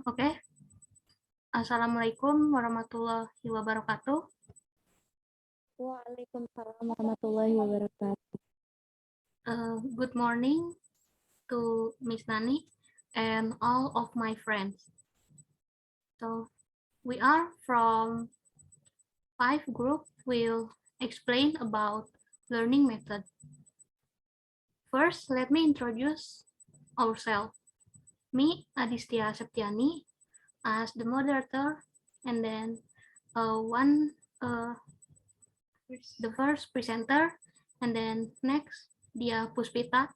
Oke. Assalamualaikum warahmatullahi wabarakatuh. Waalaikumsalam warahmatullahi wabarakatuh. Good morning to Miss Nani and all of my friends. So we are from 5 group will explain about learning method. First, let me introduce ourselves. Me, Adistia Septiani, as the moderator, and then the first presenter, and then next Dia Puspita,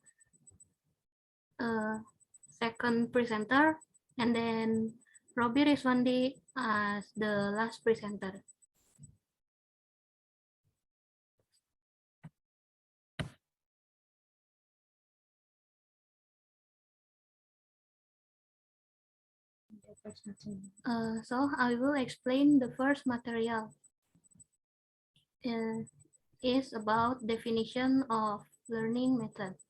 second presenter, and then Robbie Rizwandi as the last presenter. So I will explain the first material. Is about definition of learning method.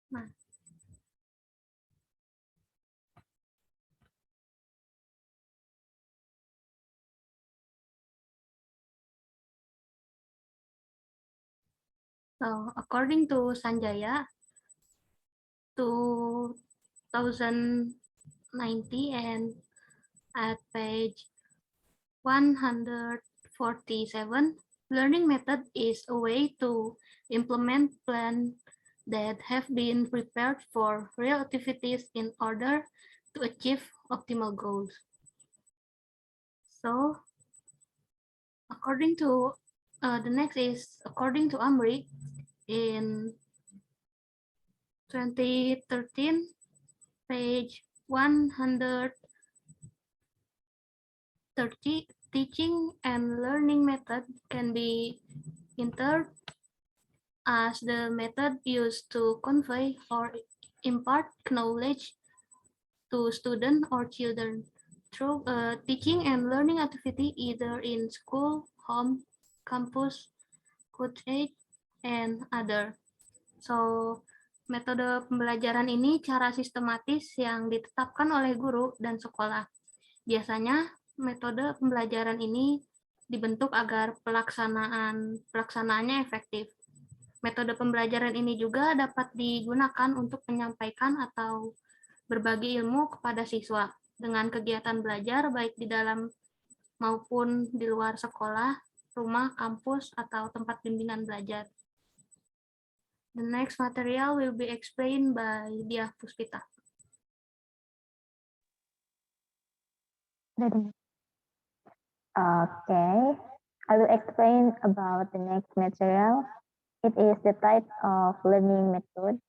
Nah. So according to Sanjaya, 2090 and at page 147, learning method is a way to implement plans that have been prepared for real activities in order to achieve optimal goals. So, according to the next is according to Amri in 2013, page 130, teaching and learning method can be entered as the method used to convey or impart knowledge to students or children through teaching and learning activity either in school, home, campus, cottage, and other. So, metode pembelajaran ini cara sistematis yang ditetapkan oleh guru dan sekolah. Biasanya, metode pembelajaran ini dibentuk agar pelaksanaannya efektif. Metode pembelajaran ini juga dapat digunakan untuk menyampaikan atau berbagi ilmu kepada siswa dengan kegiatan belajar baik di dalam maupun di luar sekolah, rumah, kampus, atau tempat bimbingan belajar. The next material will be explained by Dia Puspita. Okay, I will explain about the next material. It is the type of learning method.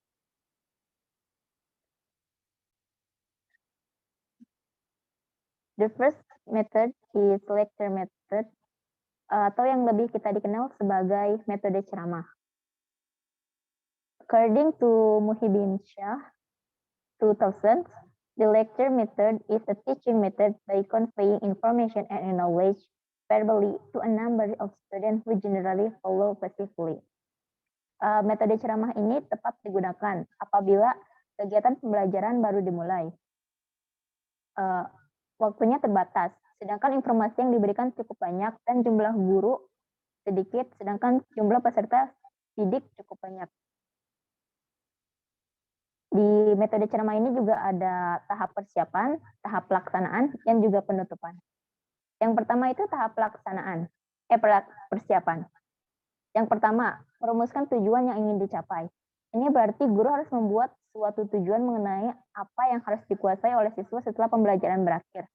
The first method is lecture method, atau yang lebih kita dikenal sebagai metode ceramah. According to Muhyiddin Shah, 2000, the lecture method is a teaching method by conveying information and knowledge verbally to a number of students who generally follow passively. Metode ceramah ini tepat digunakan apabila kegiatan pembelajaran baru dimulai. Waktunya terbatas, sedangkan informasi yang diberikan cukup banyak dan jumlah guru sedikit, sedangkan jumlah peserta didik cukup banyak. Di metode ceramah ini juga ada tahap persiapan, tahap pelaksanaan, dan juga penutupan. Yang pertama itu tahap persiapan. Yang pertama, merumuskan tujuan yang ingin dicapai. Ini berarti guru harus membuat suatu tujuan mengenai apa yang harus dikuasai oleh siswa setelah pembelajaran berakhir.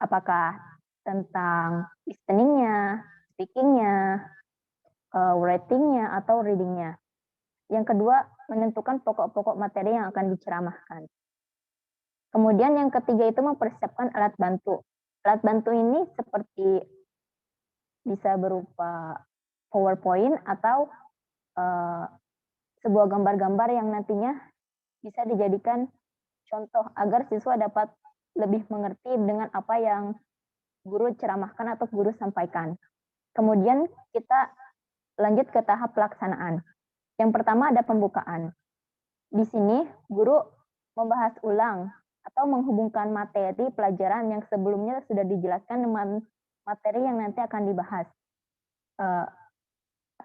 Apakah tentang listening-nya, speaking-nya, writing-nya, atau reading-nya. Yang kedua, menentukan pokok-pokok materi yang akan diceramahkan. Kemudian yang ketiga itu mempersiapkan alat bantu. Alat bantu ini seperti bisa berupa PowerPoint atau sebuah gambar-gambar yang nantinya bisa dijadikan contoh agar siswa dapat lebih mengerti dengan apa yang guru ceramahkan atau guru sampaikan. Kemudian kita lanjut ke tahap pelaksanaan. Yang pertama ada pembukaan. Di sini guru membahas ulang atau menghubungkan materi pelajaran yang sebelumnya sudah dijelaskan dengan materi yang nanti akan dibahas.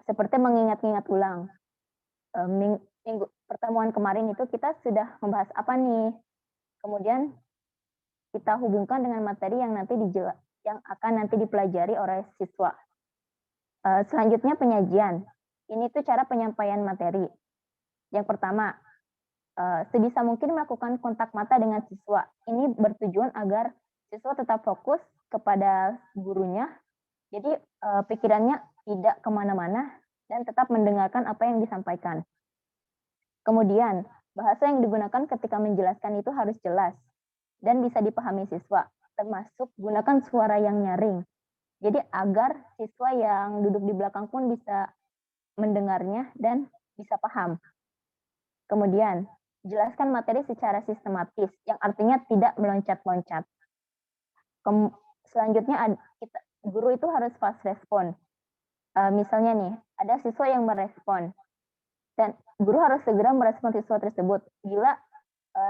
Seperti mengingat-ingat ulang. Pertemuan kemarin itu kita sudah membahas apa nih? Kemudian kita hubungkan dengan materi yang akan nanti dipelajari oleh siswa. Selanjutnya penyajian. Ini tuh cara penyampaian materi. Yang pertama, sebisa mungkin melakukan kontak mata dengan siswa. Ini bertujuan agar siswa tetap fokus kepada gurunya, jadi pikirannya tidak kemana-mana dan tetap mendengarkan apa yang disampaikan. Kemudian, bahasa yang digunakan ketika menjelaskan itu harus jelas dan bisa dipahami siswa, termasuk gunakan suara yang nyaring. Jadi agar siswa yang duduk di belakang pun bisa mendengarnya dan bisa paham. Kemudian, jelaskan materi secara sistematis, yang artinya tidak meloncat-loncat. Selanjutnya, guru itu harus fast respon. Misalnya nih, ada siswa yang merespon, dan guru harus segera merespon siswa tersebut. Bila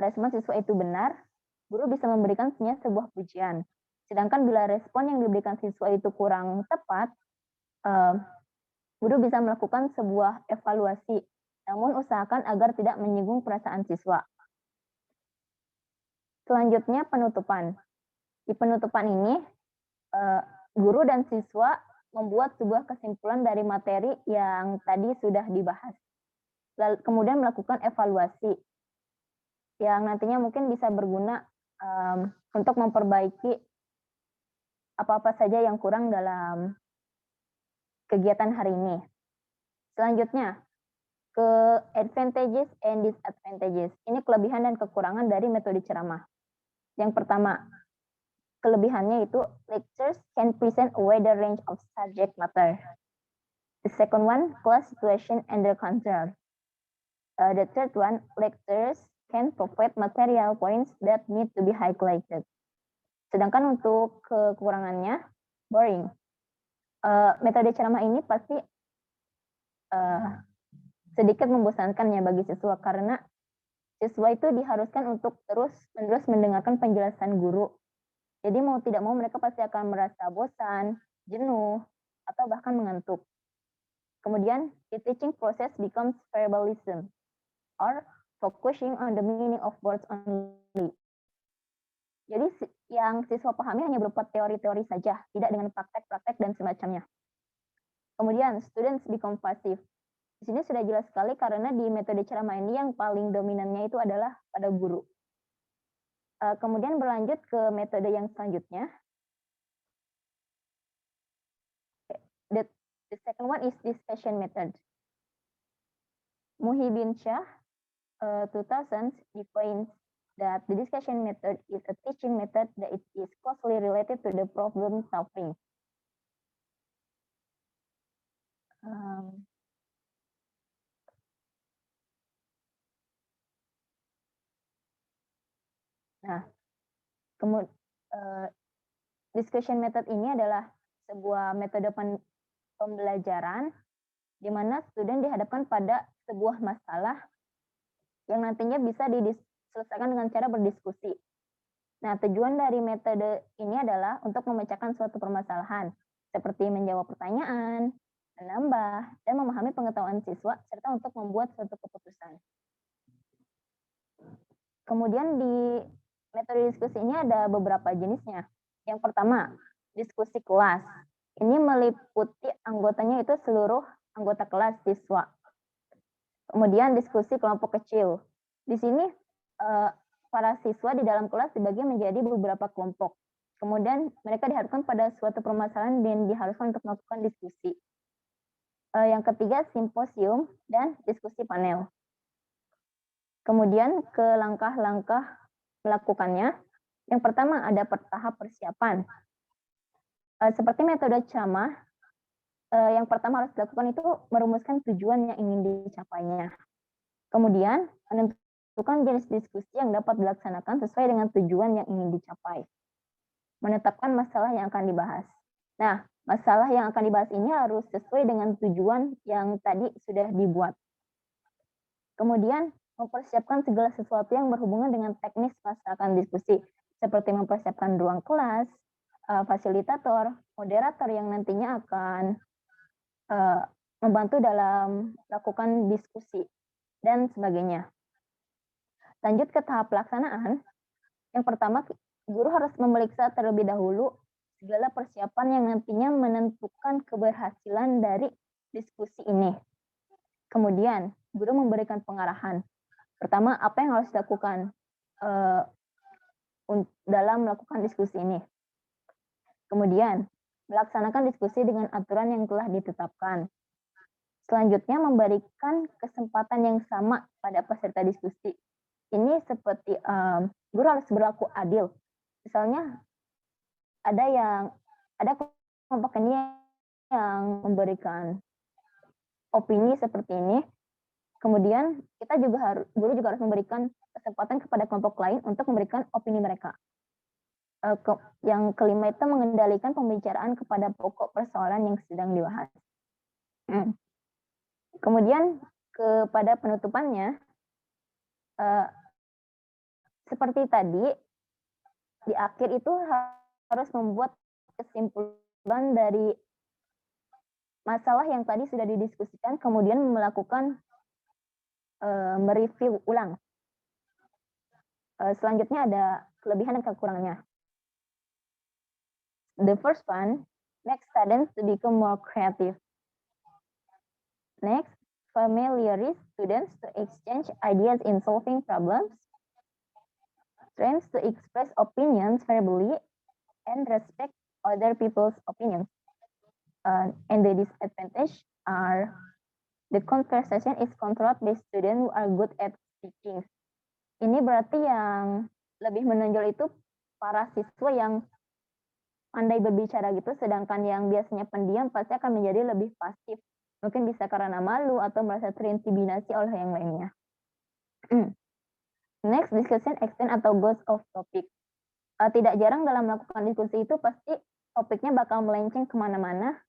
respon siswa itu benar, guru bisa memberikan sebuah pujian. Sedangkan bila respon yang diberikan siswa itu kurang tepat, guru bisa melakukan sebuah evaluasi, namun usahakan agar tidak menyinggung perasaan siswa. Selanjutnya penutupan. Di penutupan ini, guru dan siswa membuat sebuah kesimpulan dari materi yang tadi sudah dibahas. Lalu kemudian melakukan evaluasi yang nantinya mungkin bisa berguna untuk memperbaiki apa-apa saja yang kurang dalam kegiatan hari ini. Selanjutnya, ke advantages and disadvantages. Ini kelebihan dan kekurangan dari metode ceramah. Yang pertama, kelebihannya itu lectures can present a wider range of subject matter. The second one, class situation under control. The third one, lectures can provide material points that need to be highlighted. Sedangkan untuk kekurangannya, boring. Metode ceramah ini pasti sedikit membosankan ya bagi siswa, karena siswa itu diharuskan untuk terus-menerus mendengarkan penjelasan guru. Jadi mau tidak mau mereka pasti akan merasa bosan, jenuh, atau bahkan mengantuk. Kemudian, the teaching process becomes verbalism, or focusing on the meaning of words only. Jadi yang siswa pahami hanya berupa teori-teori saja, tidak dengan praktek-praktek dan semacamnya. Kemudian, students become passive. Di sini sudah jelas sekali karena di metode ceramah ini yang paling dominannya itu adalah pada guru. Kemudian berlanjut ke metode yang selanjutnya. The second one is discussion method. Muhyiddin Shah 2000 defines that the discussion method is a teaching method that it is closely related to the problem solving. Nah, kemudian discussion method ini adalah sebuah metode pembelajaran di mana student dihadapkan pada sebuah masalah yang nantinya bisa diselesaikan dengan cara berdiskusi. Nah, tujuan dari metode ini adalah untuk memecahkan suatu permasalahan, seperti menjawab pertanyaan, menambah, dan memahami pengetahuan siswa, serta untuk membuat suatu keputusan. Kemudian di metode diskusi ini ada beberapa jenisnya. Yang pertama, diskusi kelas. Ini meliputi anggotanya itu seluruh anggota kelas siswa. Kemudian diskusi kelompok kecil. Di sini para siswa di dalam kelas dibagi menjadi beberapa kelompok. Kemudian mereka diharuskan pada suatu permasalahan dan diharuskan untuk melakukan diskusi. Yang ketiga, simposium dan diskusi panel. Kemudian ke langkah-langkah melakukannya. Yang pertama ada tahap persiapan. Seperti metode ceramah, yang pertama harus dilakukan itu merumuskan tujuan yang ingin dicapainya. Kemudian menentukan jenis diskusi yang dapat dilaksanakan sesuai dengan tujuan yang ingin dicapai. Menetapkan masalah yang akan dibahas. Nah, Masalah yang akan dibahas ini harus sesuai dengan tujuan yang tadi sudah dibuat. Kemudian, mempersiapkan segala sesuatu yang berhubungan dengan teknis pelaksanaan diskusi, seperti mempersiapkan ruang kelas, fasilitator, moderator yang nantinya akan membantu dalam melakukan diskusi, dan sebagainya. Lanjut ke tahap pelaksanaan, yang pertama, guru harus memeriksa terlebih dahulu segala persiapan yang nantinya menentukan keberhasilan dari diskusi ini. Kemudian, guru memberikan pengarahan. Pertama, apa yang harus dilakukan dalam melakukan diskusi ini. Kemudian, melaksanakan diskusi dengan aturan yang telah ditetapkan. Selanjutnya, memberikan kesempatan yang sama pada peserta diskusi. Ini seperti guru harus berlaku adil. Misalnya, ada kelompok ini yang memberikan opini seperti ini. Kemudian guru juga harus memberikan kesempatan kepada kelompok lain untuk memberikan opini mereka. Yang kelima itu mengendalikan pembicaraan kepada pokok persoalan yang sedang dibahas. Kemudian kepada penutupannya, seperti tadi, di akhir itu harus membuat kesimpulan dari masalah yang tadi sudah didiskusikan, kemudian melakukan mereview ulang. Selanjutnya ada kelebihan dan kekurangannya. The first one, makes students to become more creative. Next, familiarize students to exchange ideas in solving problems. Trains to express opinions verbally and respect other people's opinions. And the disadvantage are the conversation is controlled by students who are good at speaking. Ini berarti yang lebih menonjol itu para siswa yang pandai berbicara gitu, sedangkan yang biasanya pendiam pasti akan menjadi lebih pasif. Mungkin bisa karena malu atau merasa terintimidasi oleh yang lainnya. Next, discussion extend atau goes off topic. Tidak jarang dalam melakukan diskusi itu pasti topiknya bakal melenceng kemana-mana.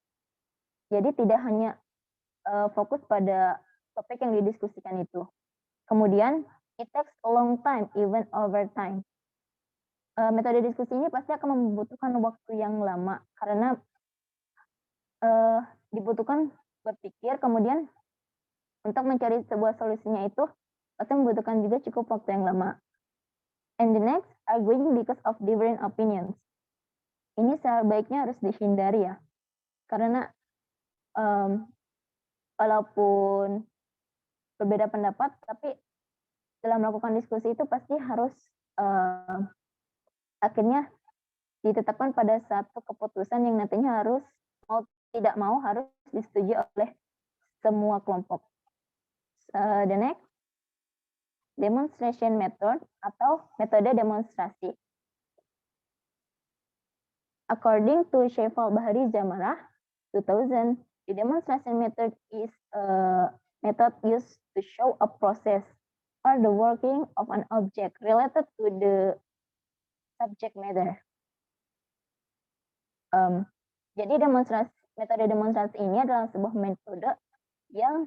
Jadi tidak hanya fokus pada topik yang didiskusikan itu. Kemudian, it takes a long time, even over time. Metode diskusi ini pasti akan membutuhkan waktu yang lama karena dibutuhkan berpikir, kemudian untuk mencari sebuah solusinya itu pasti membutuhkan juga cukup waktu yang lama. And the next, arguing because of different opinions. Ini sebaiknya harus dihindari ya, karena walaupun berbeda pendapat, tapi dalam melakukan diskusi itu pasti harus akhirnya ditetapkan pada satu keputusan yang nantinya harus mau tidak mau harus disetujui oleh semua kelompok. The next, demonstration method atau metode demonstrasi. According to Shefal Bahari Zamarah 2000, the demonstration method is a method used to show a process or the working of an object related to the subject matter. Jadi metode demonstrasi ini adalah sebuah metode yang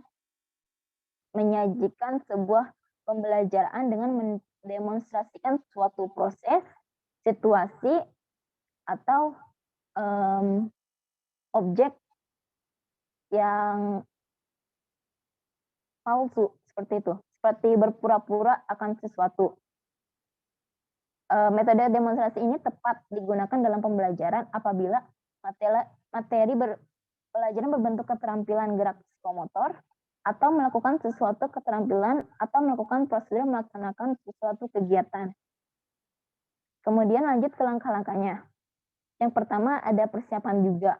menyajikan sebuah pembelajaran dengan mendemonstrasikan suatu proses, situasi, atau objek yang palsu seperti itu, seperti berpura-pura akan sesuatu. Metode demonstrasi ini tepat digunakan dalam pembelajaran apabila materi pelajaran berbentuk keterampilan gerak psikomotor atau melakukan sesuatu keterampilan atau melakukan prosedur melaksanakan sesuatu kegiatan. Kemudian lanjut ke langkah-langkahnya. Yang pertama ada persiapan juga.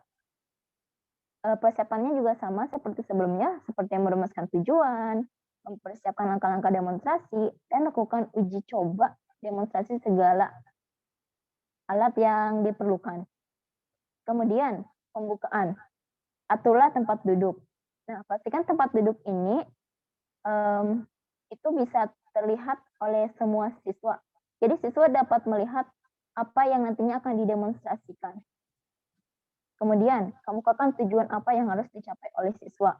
Persiapannya juga sama seperti sebelumnya, seperti merumuskan tujuan, mempersiapkan langkah-langkah demonstrasi, dan lakukan uji coba demonstrasi segala alat yang diperlukan. Kemudian pembukaan. Aturlah tempat duduk. Nah, pastikan tempat duduk ini itu bisa terlihat oleh semua siswa. Jadi siswa dapat melihat apa yang nantinya akan didemonstrasikan. Kemudian, kemukakan tujuan apa yang harus dicapai oleh siswa.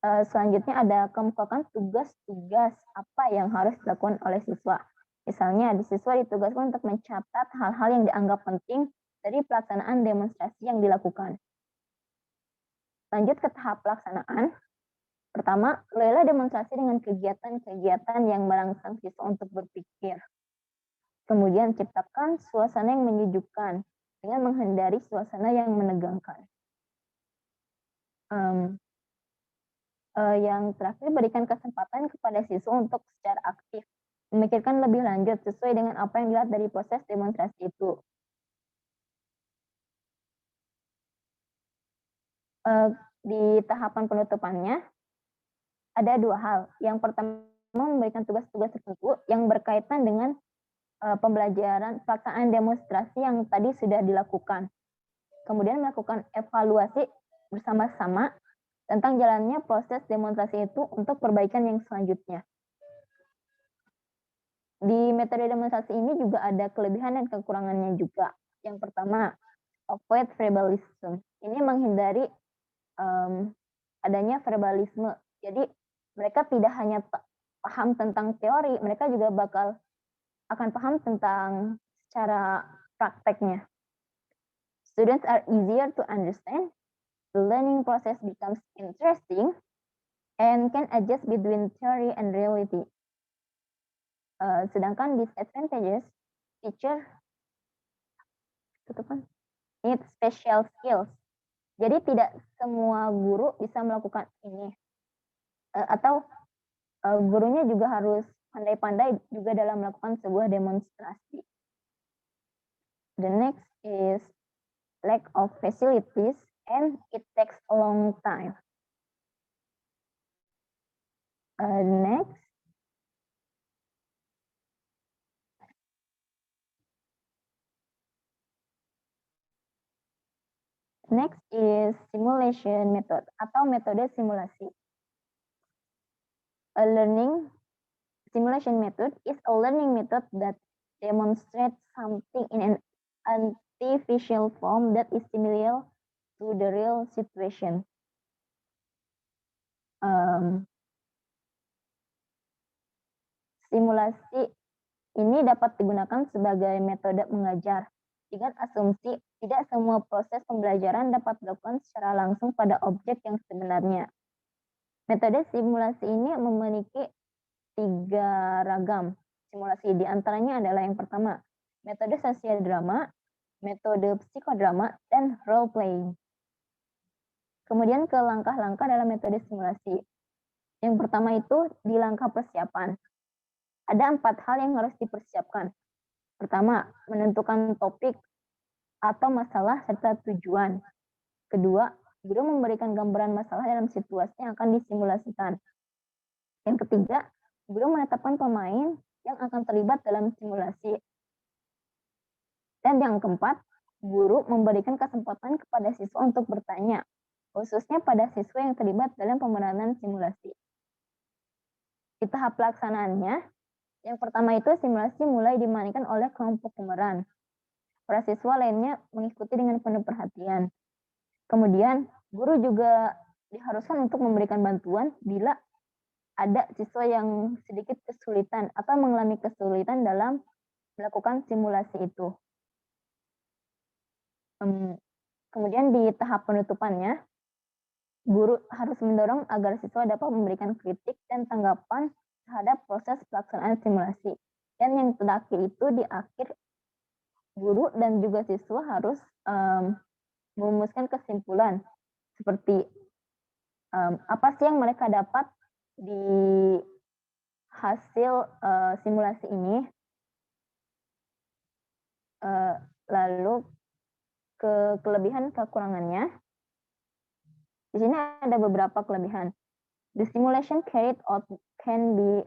Selanjutnya ada kemukakan tugas-tugas apa yang harus dilakukan oleh siswa. Misalnya, siswa ditugaskan untuk mencatat hal-hal yang dianggap penting dari pelaksanaan demonstrasi yang dilakukan. Lanjut ke tahap pelaksanaan. Pertama, mulailah demonstrasi dengan kegiatan-kegiatan yang merangsang siswa untuk berpikir. Kemudian, ciptakan suasana yang menyejukkan dengan menghindari suasana yang menegangkan. Yang terakhir, berikan kesempatan kepada siswa untuk secara aktif memikirkan lebih lanjut sesuai dengan apa yang dilihat dari proses demonstrasi itu. Di tahapan penutupannya, ada dua hal. Yang pertama, memberikan tugas-tugas tertentu yang berkaitan dengan pembelajaran pelaksanaan demonstrasi yang tadi sudah dilakukan. Kemudian melakukan evaluasi bersama-sama tentang jalannya proses demonstrasi itu untuk perbaikan yang selanjutnya. Di metode demonstrasi ini juga ada kelebihan dan kekurangannya juga. Yang pertama, avoid verbalism. Ini menghindari adanya verbalisme. Jadi mereka tidak hanya paham tentang teori, mereka juga akan paham tentang cara prakteknya. Students are easier to understand, the learning process becomes interesting, and can adjust between theory and reality. Sedangkan disadvantages, teacher need special skills. Jadi tidak semua guru bisa melakukan ini. Atau gurunya juga harus pandai-pandai juga dalam melakukan sebuah demonstrasi. The next is lack of facilities and it takes a long time. Next. Next is simulation method atau metode simulasi. A learning simulation method is a learning method that demonstrates something in an artificial form that is similar to the real situation. Simulasi ini dapat digunakan sebagai metode mengajar dengan asumsi tidak semua proses pembelajaran dapat dilakukan secara langsung pada objek yang sebenarnya. Metode simulasi ini memiliki 3 ragam simulasi. Di antaranya adalah yang pertama, metode sosiodrama, metode psikodrama, dan role playing. Kemudian ke langkah-langkah dalam metode simulasi. Yang pertama itu di langkah persiapan. Ada 4 hal yang harus dipersiapkan. Pertama, menentukan topik atau masalah serta tujuan. Kedua, guru memberikan gambaran masalah dalam situasi yang akan disimulasikan. Yang ketiga, guru menetapkan pemain yang akan terlibat dalam simulasi. Dan yang keempat, guru memberikan kesempatan kepada siswa untuk bertanya, khususnya pada siswa yang terlibat dalam pemeranan simulasi. Di tahap pelaksanaannya, yang pertama itu simulasi mulai dimainkan oleh kelompok pemeran. Para siswa lainnya mengikuti dengan penuh perhatian. Kemudian, guru juga diharuskan untuk memberikan bantuan bila ada siswa yang sedikit kesulitan atau mengalami kesulitan dalam melakukan simulasi itu. Kemudian di tahap penutupannya, guru harus mendorong agar siswa dapat memberikan kritik dan tanggapan terhadap proses pelaksanaan simulasi. Dan yang terakhir itu di akhir, guru dan juga siswa harus merumuskan kesimpulan seperti apa sih yang mereka dapat di hasil simulasi ini. Lalu ke kelebihan kekurangannya. Di sini ada beberapa kelebihan. The simulation carried out can be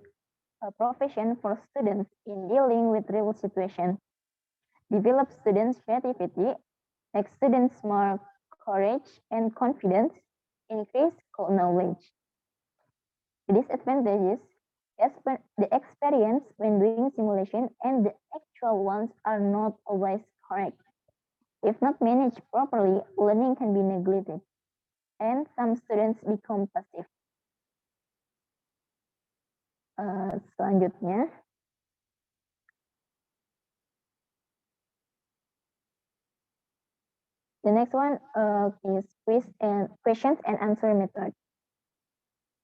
a profession for students in dealing with real situation. Develop students' creativity, make students more courage and confidence, increase knowledge. The disadvantages, the experience when doing simulation and the actual ones are not always correct. If not managed properly, learning can be neglected, and some students become passive. Selanjutnya, the next one is questions and answer method.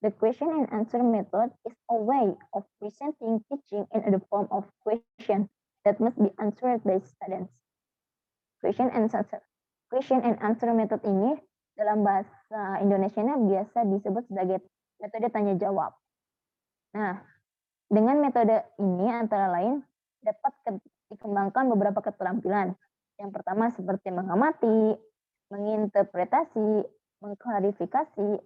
The question and answer method is a way of presenting teaching in the form of question that must be answered by students. Question and answer method ini dalam bahasa Indonesianya biasa disebut sebagai metode tanya jawab. Nah, dengan metode ini antara lain dapat dikembangkan beberapa keterampilan. Yang pertama seperti mengamati, menginterpretasi, mengklarifikasi,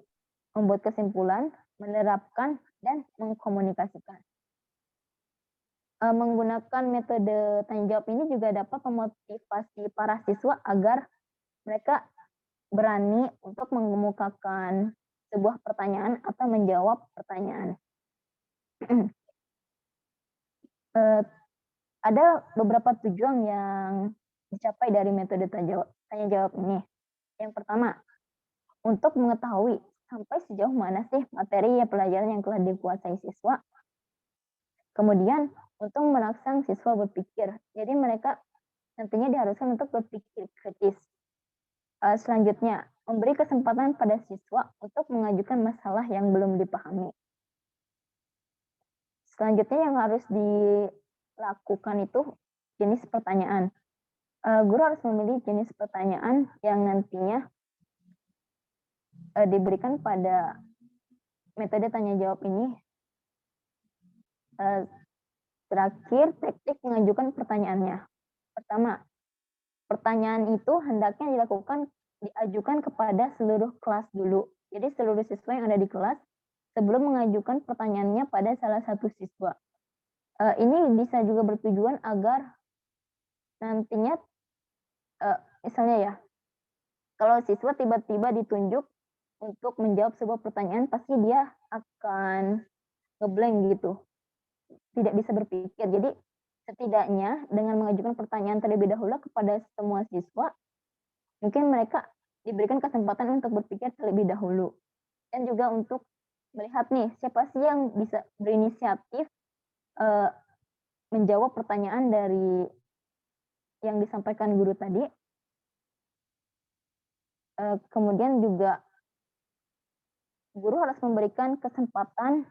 membuat kesimpulan, menerapkan, dan mengkomunikasikan. Menggunakan metode tanya jawab ini juga dapat memotivasi para siswa agar mereka berani untuk mengemukakan sebuah pertanyaan atau menjawab pertanyaan. Ada beberapa tujuan yang dicapai dari metode tanya jawab ini. Yang pertama, untuk mengetahui sampai sejauh mana sih materi pelajaran yang telah dikuasai siswa. Kemudian, untuk merangsang siswa berpikir. Jadi mereka nantinya diharuskan untuk berpikir kritis. Selanjutnya, memberi kesempatan pada siswa untuk mengajukan masalah yang belum dipahami. Selanjutnya yang harus dilakukan itu jenis pertanyaan. Guru harus memilih jenis pertanyaan yang nantinya diberikan pada metode tanya jawab ini. Terakhir, teknik mengajukan pertanyaannya. Pertama, pertanyaan itu hendaknya diajukan kepada seluruh kelas dulu. Jadi seluruh siswa yang ada di kelas sebelum mengajukan pertanyaannya pada salah satu siswa. Ini bisa juga bertujuan agar nantinya, misalnya ya, kalau siswa tiba-tiba ditunjuk untuk menjawab sebuah pertanyaan, pasti dia akan ngeblank gitu. Tidak bisa berpikir. Jadi setidaknya dengan mengajukan pertanyaan terlebih dahulu kepada semua siswa, mungkin mereka diberikan kesempatan untuk berpikir terlebih dahulu. Dan juga untuk melihat nih, siapa sih yang bisa berinisiatif menjawab pertanyaan dari yang disampaikan guru tadi. Kemudian juga guru harus memberikan kesempatan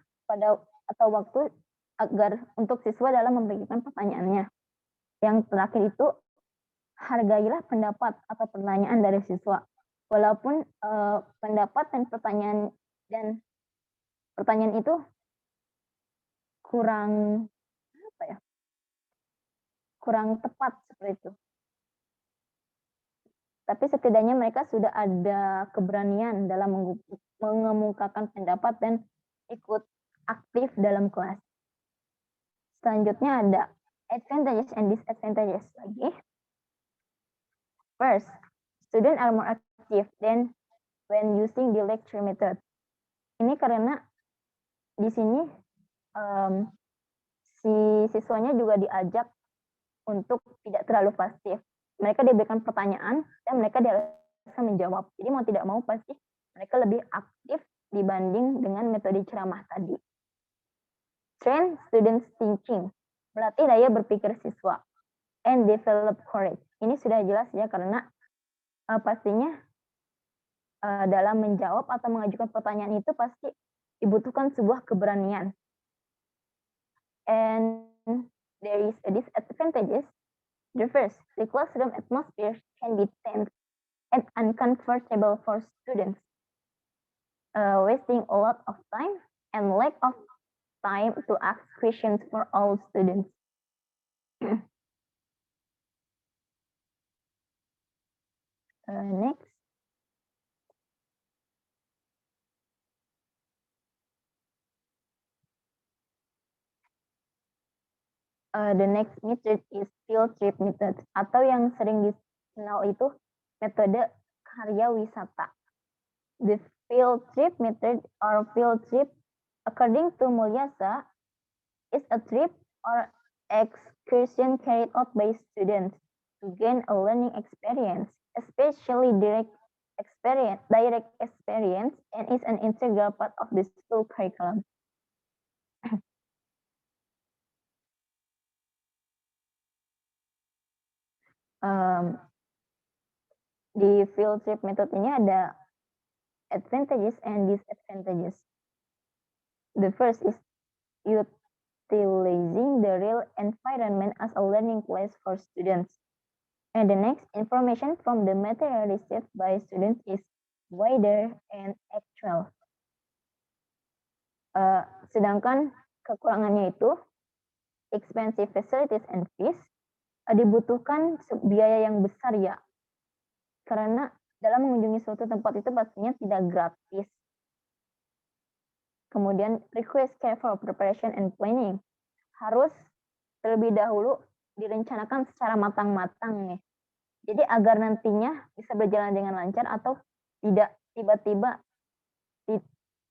atau waktu agar untuk siswa dalam memberikan pertanyaannya. Yang terakhir itu, hargailah pendapat atau pertanyaan dari siswa. Walaupun pendapat dan pertanyaan itu kurang tepat seperti itu. Tapi setidaknya mereka sudah ada keberanian dalam mengemukakan pendapat dan ikut aktif dalam kelas. Selanjutnya ada advantages and disadvantages lagi. First, students are more active than when using the lecture method. Ini karena di sini si siswanya juga diajak untuk tidak terlalu pasif. Mereka diberikan pertanyaan dan mereka diharuskan menjawab. Jadi mau tidak mau pasti mereka lebih aktif dibanding dengan metode ceramah tadi. Train students thinking, melatih daya berpikir siswa, and develop courage. Ini sudah jelas ya, karena pastinya dalam menjawab atau mengajukan pertanyaan itu pasti dibutuhkan sebuah keberanian. And there is a disadvantages. The first, the classroom atmosphere can be tense and uncomfortable for students, wasting a lot of time and lack of time to ask questions for all students. Next. The next method is field trip method, atau yang sering dikenal itu metode karya wisata. The field trip method or field trip, according to Mulyasa, is a trip or excursion carried out by students to gain a learning experience, especially direct experience, and is an integral part of the school curriculum. Di field trip method ini ada advantages and disadvantages. The first is utilizing the real environment as a learning place for students. And the next, information from the material received by students is wider and actual. Sedangkan kekurangannya itu expensive facilities and fees, dibutuhkan biaya yang besar ya, karena dalam mengunjungi suatu tempat itu pastinya tidak gratis. Kemudian request careful preparation and planning, harus terlebih dahulu direncanakan secara matang-matang nih. Jadi agar nantinya bisa berjalan dengan lancar atau tidak tiba-tiba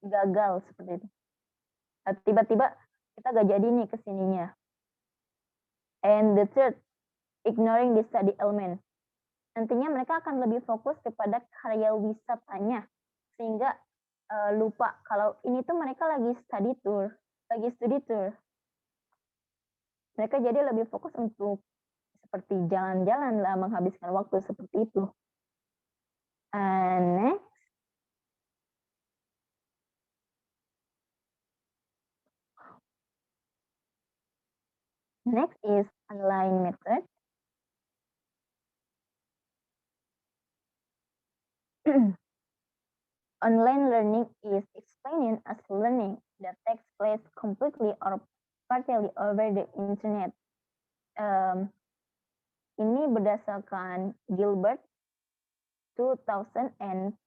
gagal seperti itu. Tiba-tiba kita gak jadi nih kesininya. And the third, ignoring the study element. Nantinya mereka akan lebih fokus kepada karya wisatanya, sehingga lupa kalau ini tuh mereka lagi studi tour. Mereka jadi lebih fokus untuk seperti jalan-jalan lah, menghabiskan waktu seperti itu. Next is online method. Online learning is explained as learning that takes place completely or partially over the internet. Ini berdasarkan Gilbert 2015.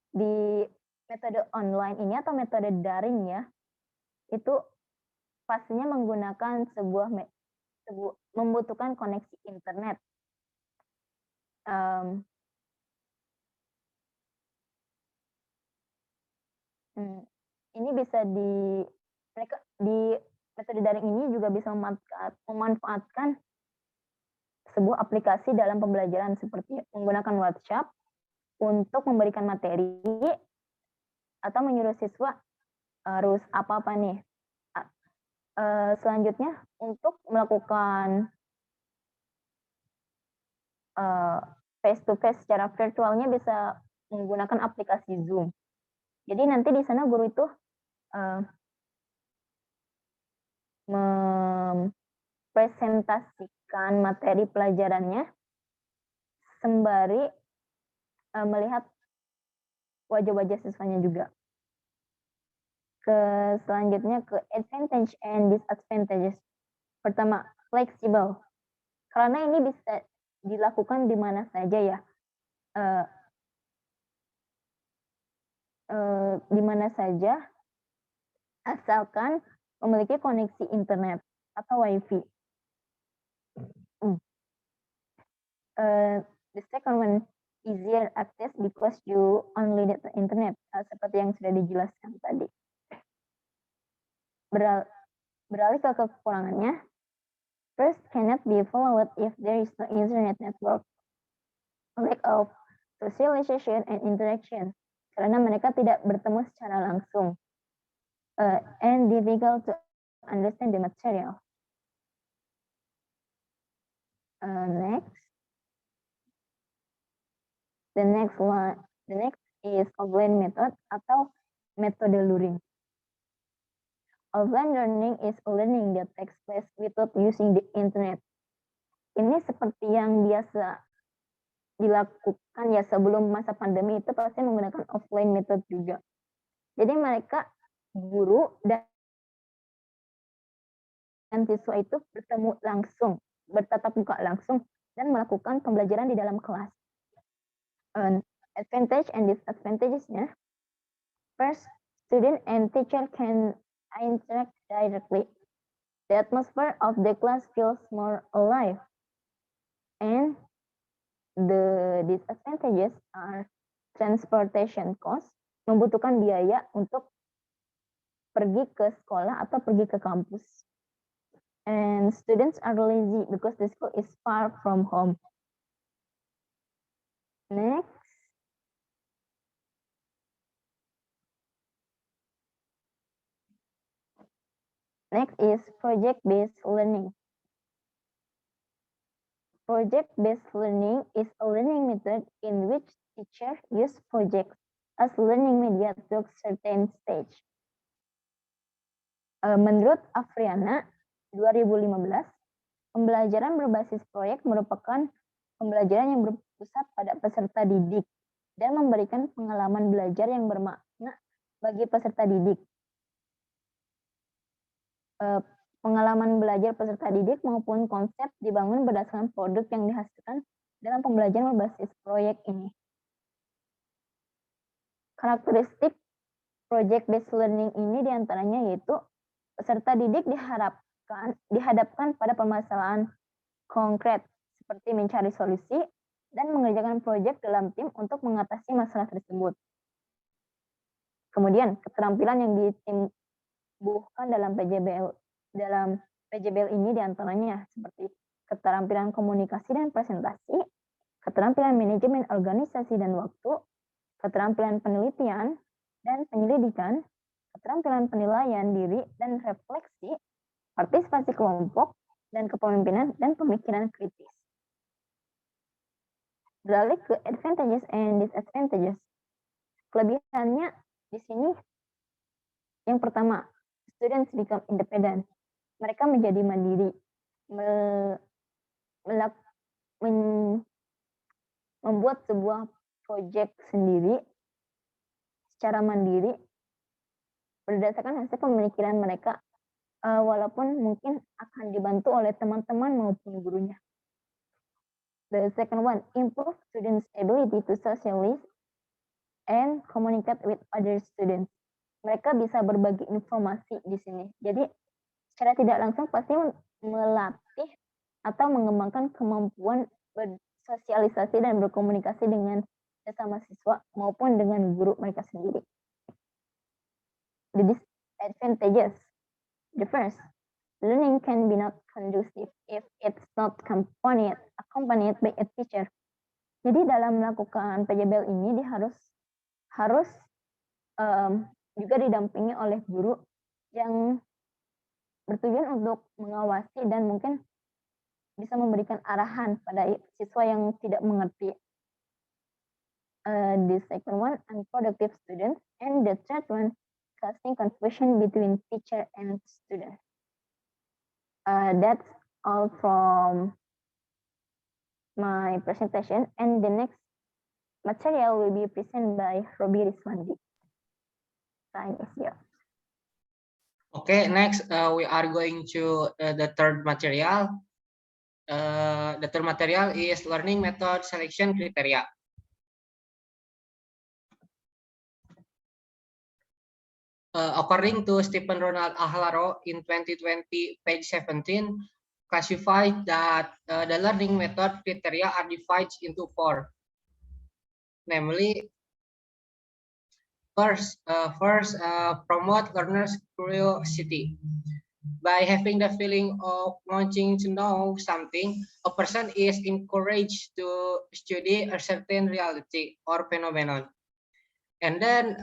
Di metode online ini atau metode daring ya, itu pastinya menggunakan membutuhkan koneksi internet. Ini bisa di metode daring ini juga bisa memanfaatkan sebuah aplikasi dalam pembelajaran seperti menggunakan WhatsApp untuk memberikan materi atau menyuruh siswa harus apa-apa nih. Selanjutnya untuk melakukan face to face secara virtualnya bisa menggunakan aplikasi Zoom. Jadi nanti di sana guru itu mempresentasikan materi pelajarannya sembari melihat wajah-wajah siswanya juga. Selanjutnya ke advantage and disadvantages. Pertama, flexible. Karena ini bisa dilakukan di mana saja ya. Di mana saja asalkan memiliki koneksi internet atau wifi. The second one, easier access because you only need the internet, seperti yang sudah dijelaskan tadi. Beralih ke kekurangannya, first cannot be followed if there is no internet network, lack of socialization and interaction, karena mereka tidak bertemu secara langsung, and difficult to understand the material. The next is offline method atau metode luring. Offline learning is learning that takes place without using the internet. Ini seperti yang biasa dilakukan ya sebelum masa pandemi, itu pasti menggunakan offline method juga. Jadi mereka guru dan siswa itu bertemu langsung, bertatap muka langsung, dan melakukan pembelajaran di dalam kelas. Advantage and disadvantages-nya. First, student and teacher can interact directly. The atmosphere of the class feels more alive. And the disadvantages are transportation cost, membutuhkan biaya untuk pergi ke sekolah atau pergi ke kampus. And students are lazy because the school is far from home. Next. Next is project-based learning. Project-based learning is a learning method in which teachers use projects as learning media to a certain stage. Menurut Afriana 2015, pembelajaran berbasis proyek merupakan pembelajaran yang berpusat pada peserta didik dan memberikan pengalaman belajar yang bermakna bagi peserta didik. Pengalaman belajar peserta didik maupun konsep dibangun berdasarkan produk yang dihasilkan dalam pembelajaran berbasis proyek ini. Karakteristik project-based learning ini diantaranya yaitu peserta didik dihadapkan pada permasalahan konkret seperti mencari solusi dan mengerjakan proyek dalam tim untuk mengatasi masalah tersebut. Kemudian keterampilan yang ditimbuhkan dalam PJBL ini diantaranya seperti keterampilan komunikasi dan presentasi, keterampilan manajemen organisasi dan waktu, keterampilan penelitian dan penyelidikan, keterampilan penilaian diri dan refleksi, partisipasi kelompok, dan kepemimpinan dan pemikiran kritis. Beralih ke advantages and disadvantages. Kelebihannya di sini yang pertama, students become independent. Mereka menjadi mandiri, membuat sebuah proyek sendiri secara mandiri berdasarkan hasil pemikiran mereka, walaupun mungkin akan dibantu oleh teman-teman maupun gurunya. The second one, improve students' ability to socialize and communicate with other students. Mereka bisa berbagi informasi di sini. Jadi secara tidak langsung pasti melatih atau mengembangkan kemampuan bersosialisasi dan berkomunikasi dengan sesama siswa maupun dengan guru mereka sendiri. The disadvantages. The first, learning can be not conducive if it's not accompanied by a teacher. Jadi dalam melakukan PJBL ini dia harus juga didampingi oleh guru yang bertujuan untuk mengawasi dan mungkin bisa memberikan arahan pada siswa yang tidak mengerti. The second one, unproductive students, and the third one, causing confusion between teacher and student. That's all from my presentation, and the next material will be presented by Robi Riswandi. Time is yours. Okay, next we are going to the third material. The third material is learning method selection criteria. According to Stephen Ronald Ahlaro in 2020, page 17, classified that the learning method criteria are divided into 4. Namely, first, promote learners' curiosity. By having the feeling of wanting to know something, a person is encouraged to study a certain reality or phenomenon, and then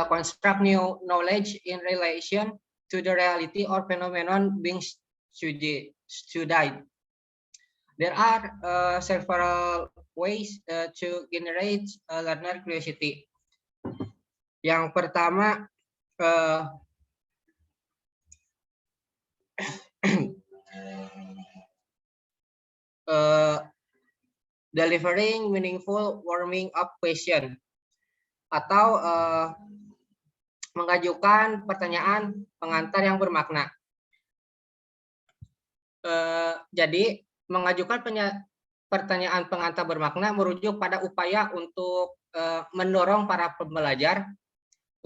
construct new knowledge in relation to the reality or phenomenon being studied. There are several ways to generate learner curiosity. Yang pertama, delivering meaningful warming up question, atau mengajukan pertanyaan pengantar yang bermakna. Jadi mengajukan pertanyaan pengantar bermakna merujuk pada upaya untuk mendorong para pembelajar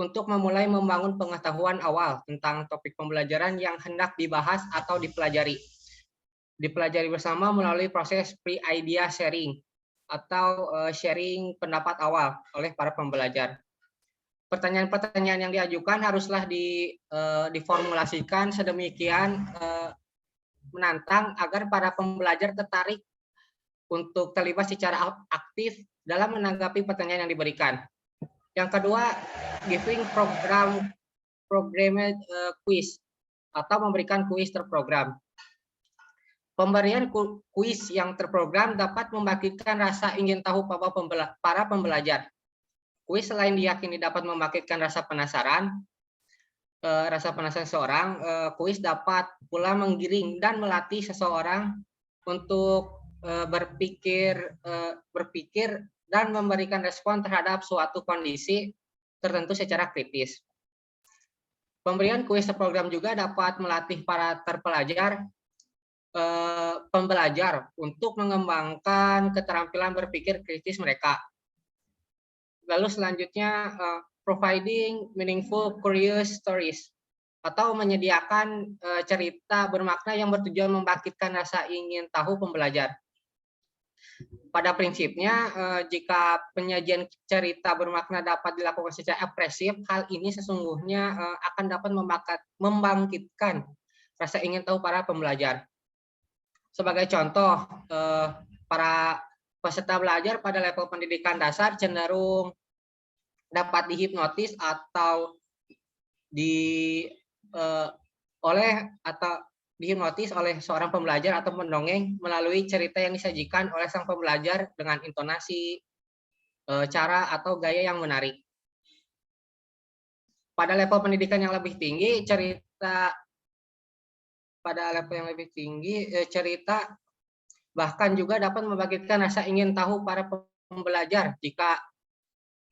untuk memulai membangun pengetahuan awal tentang topik pembelajaran yang hendak dibahas atau dipelajari. Dipelajari bersama melalui proses pre-idea sharing atau sharing pendapat awal oleh para pembelajar. Pertanyaan-pertanyaan yang diajukan haruslah diformulasikan sedemikian menantang agar para pembelajar tertarik untuk terlibat secara aktif dalam menanggapi pertanyaan yang diberikan. Yang kedua, giving programmed quiz atau memberikan kuis terprogram. Pemberian kuis yang terprogram dapat membangkitkan rasa ingin tahu para pembelajar. Kuis selain diyakini dapat membangkitkan rasa penasaran seseorang, kuis dapat pula menggiring dan melatih seseorang untuk berpikir dan memberikan respon terhadap suatu kondisi tertentu secara kritis. Pemberian kuis terprogram juga dapat melatih para pembelajar untuk mengembangkan keterampilan berpikir kritis mereka. Lalu selanjutnya, providing meaningful curious stories atau menyediakan cerita bermakna yang bertujuan membangkitkan rasa ingin tahu pembelajar. Pada prinsipnya, jika penyajian cerita bermakna dapat dilakukan secara ekspresif, hal ini sesungguhnya akan dapat membangkitkan rasa ingin tahu para pembelajar. Sebagai contoh, para peserta belajar pada level pendidikan dasar cenderung dapat dihipnotis atau dihipnotis oleh seorang pembelajar atau pendongeng melalui cerita yang disajikan oleh sang pembelajar dengan intonasi, cara atau gaya yang menarik. Pada level pendidikan yang lebih tinggi, cerita bahkan juga dapat membangkitkan rasa ingin tahu para pembelajar jika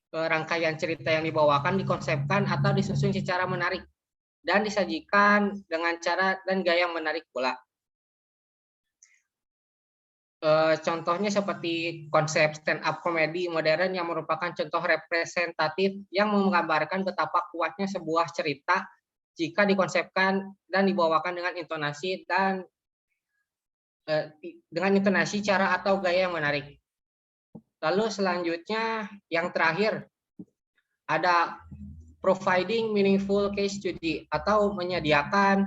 rangkaian cerita yang dibawakan dikonsepkan atau disusun secara menarik dan disajikan dengan cara dan gaya yang menarik pula. Contohnya seperti konsep stand up comedy modern yang merupakan contoh representatif yang menggambarkan betapa kuatnya sebuah cerita jika dikonsepkan dan dibawakan dengan intonasi cara atau gaya yang menarik. Lalu selanjutnya yang terakhir ada providing meaningful case study atau menyediakan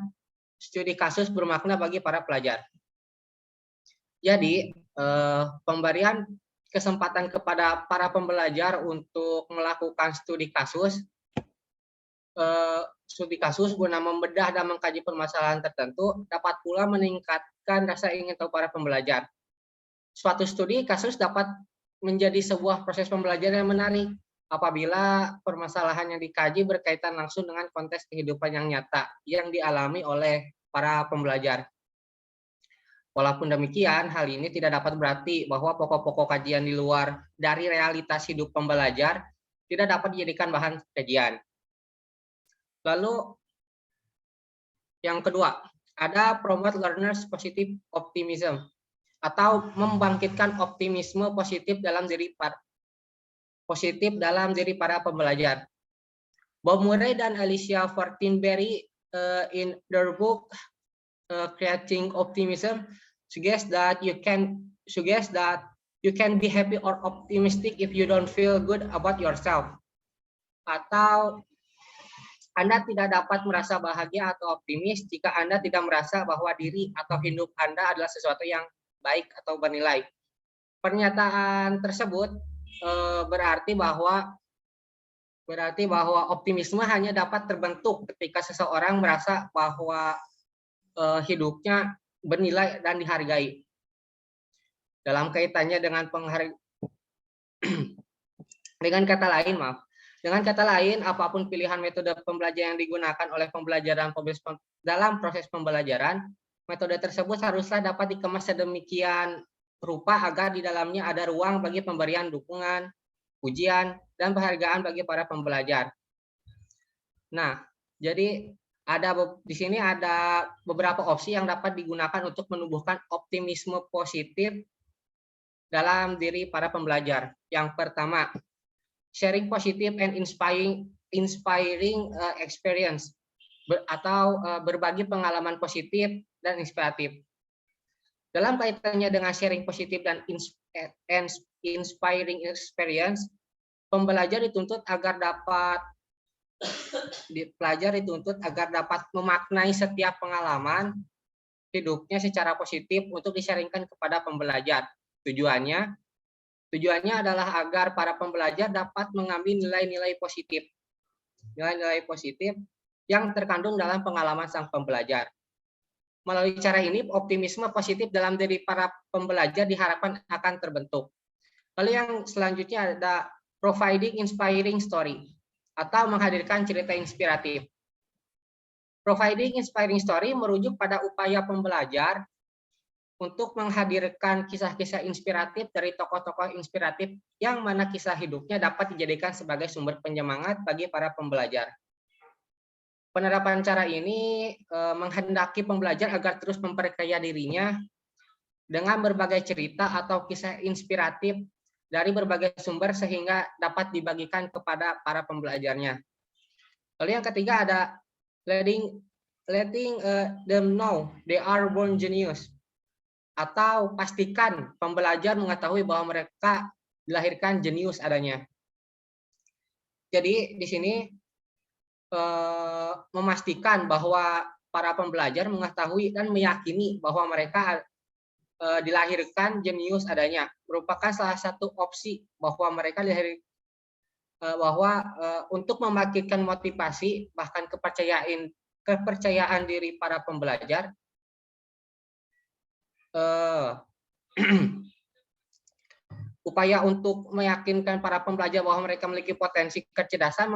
studi kasus bermakna bagi para pelajar. Jadi pemberian kesempatan kepada para pembelajar untuk melakukan studi kasus guna membedah dan mengkaji permasalahan tertentu dapat pula meningkatkan rasa ingin tahu para pembelajar. Suatu studi kasus dapat menjadi sebuah proses pembelajaran yang menarik apabila permasalahan yang dikaji berkaitan langsung dengan konteks kehidupan yang nyata yang dialami oleh para pembelajar. Walaupun demikian, hal ini tidak dapat berarti bahwa pokok-pokok kajian di luar dari realitas hidup pembelajar tidak dapat dijadikan bahan kajian. Lalu yang kedua, ada promote learners positive optimism atau membangkitkan optimisme positif dalam diri para pembelajar. Bob Murray dan Alicia Fortenberry in their book Creating Optimism suggest that you can be happy or optimistic if you don't feel good about yourself. Atau Anda tidak dapat merasa bahagia atau optimis jika Anda tidak merasa bahwa diri atau hidup Anda adalah sesuatu yang baik atau bernilai. Pernyataan tersebut berarti bahwa optimisme hanya dapat terbentuk ketika seseorang merasa bahwa hidupnya bernilai dan dihargai. Dalam kaitannya dengan dengan kata lain, apapun pilihan metode pembelajaran yang digunakan oleh dalam proses pembelajaran, metode tersebut haruslah dapat dikemas sedemikian rupa agar di dalamnya ada ruang bagi pemberian dukungan, pujian, dan penghargaan bagi para pembelajar. Nah, jadi di sini ada beberapa opsi yang dapat digunakan untuk menumbuhkan optimisme positif dalam diri para pembelajar. Yang pertama, sharing positive and inspiring experience atau berbagi pengalaman positif dan inspiratif. Dalam kaitannya dengan sharing positif dan inspiring experience, pembelajar dituntut agar dapat pelajar dituntut agar dapat memaknai setiap pengalaman hidupnya secara positif untuk disaringkan kepada pembelajar. Tujuannya adalah agar para pembelajar dapat mengambil nilai-nilai positif yang terkandung dalam pengalaman sang pembelajar. Melalui cara ini, optimisme positif dalam diri para pembelajar diharapkan akan terbentuk. Lalu yang selanjutnya ada providing inspiring story atau menghadirkan cerita inspiratif. Providing inspiring story merujuk pada upaya pembelajar untuk menghadirkan kisah-kisah inspiratif dari tokoh-tokoh inspiratif yang mana kisah hidupnya dapat dijadikan sebagai sumber penyemangat bagi para pembelajar. Penerapan cara ini menghendaki pembelajar agar terus memperkaya dirinya dengan berbagai cerita atau kisah inspiratif dari berbagai sumber sehingga dapat dibagikan kepada para pembelajarnya. Lalu yang ketiga ada letting them know they are born genius, atau pastikan pembelajar mengetahui bahwa mereka dilahirkan jenius adanya. Jadi di sini memastikan bahwa para pembelajar mengetahui dan meyakini bahwa mereka dilahirkan jenius adanya, merupakan salah satu opsi bahwa mereka untuk membangkitkan motivasi bahkan kepercayaan diri para pembelajar. Upaya untuk meyakinkan para pembelajar bahwa mereka memiliki potensi kecerdasan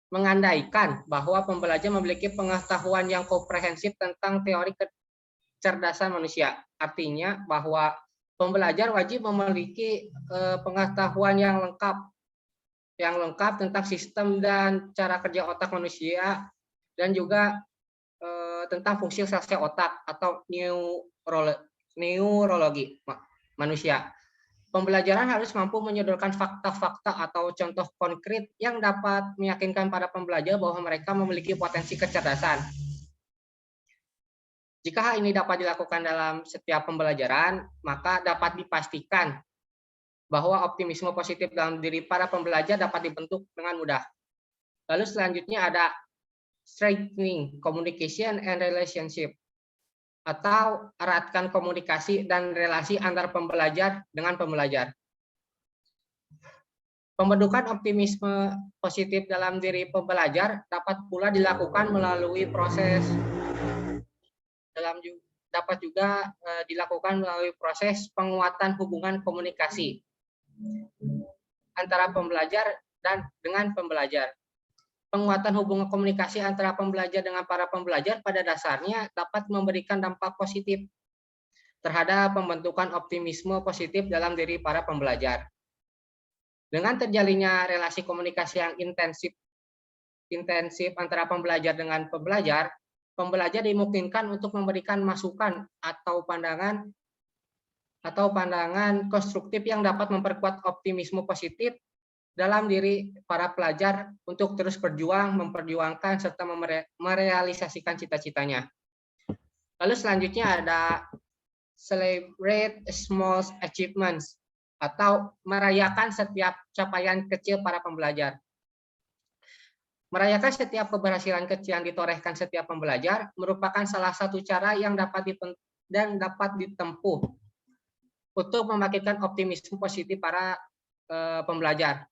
mengandaikan bahwa pembelajar memiliki pengetahuan yang komprehensif tentang teori kecerdasan manusia. Artinya bahwa pembelajar wajib memiliki pengetahuan yang lengkap tentang sistem dan cara kerja otak manusia, dan juga tentang fungsi sel-sel otak atau neurologi manusia. Pembelajaran harus mampu menyodorkan fakta-fakta atau contoh konkret yang dapat meyakinkan para pembelajar bahwa mereka memiliki potensi kecerdasan. Jika hal ini dapat dilakukan dalam setiap pembelajaran, maka dapat dipastikan bahwa optimisme positif dalam diri para pembelajar dapat dibentuk dengan mudah. Lalu selanjutnya ada strengthening communication and relationship, atau eratkan komunikasi dan relasi antar pembelajar dengan pembelajar. Pembentukan optimisme positif dalam diri pembelajar dapat pula dilakukan melalui proses penguatan hubungan komunikasi antara pembelajar dan dengan pembelajar. Penguatan hubungan komunikasi antara pembelajar dengan para pembelajar pada dasarnya dapat memberikan dampak positif terhadap pembentukan optimisme positif dalam diri para pembelajar. Dengan terjalinnya relasi komunikasi yang intensif antara pembelajar dengan pembelajar, pembelajar dimungkinkan untuk memberikan masukan atau pandangan konstruktif yang dapat memperkuat optimisme positif dalam diri para pelajar untuk terus memperjuangkan serta merealisasikan cita-citanya. Lalu selanjutnya ada celebrate small achievements, atau merayakan setiap capaian kecil para pembelajar. Merayakan setiap keberhasilan kecil yang ditorehkan setiap pembelajar merupakan salah satu cara yang dapat ditempuh untuk membangkitkan optimisme positif para pembelajar.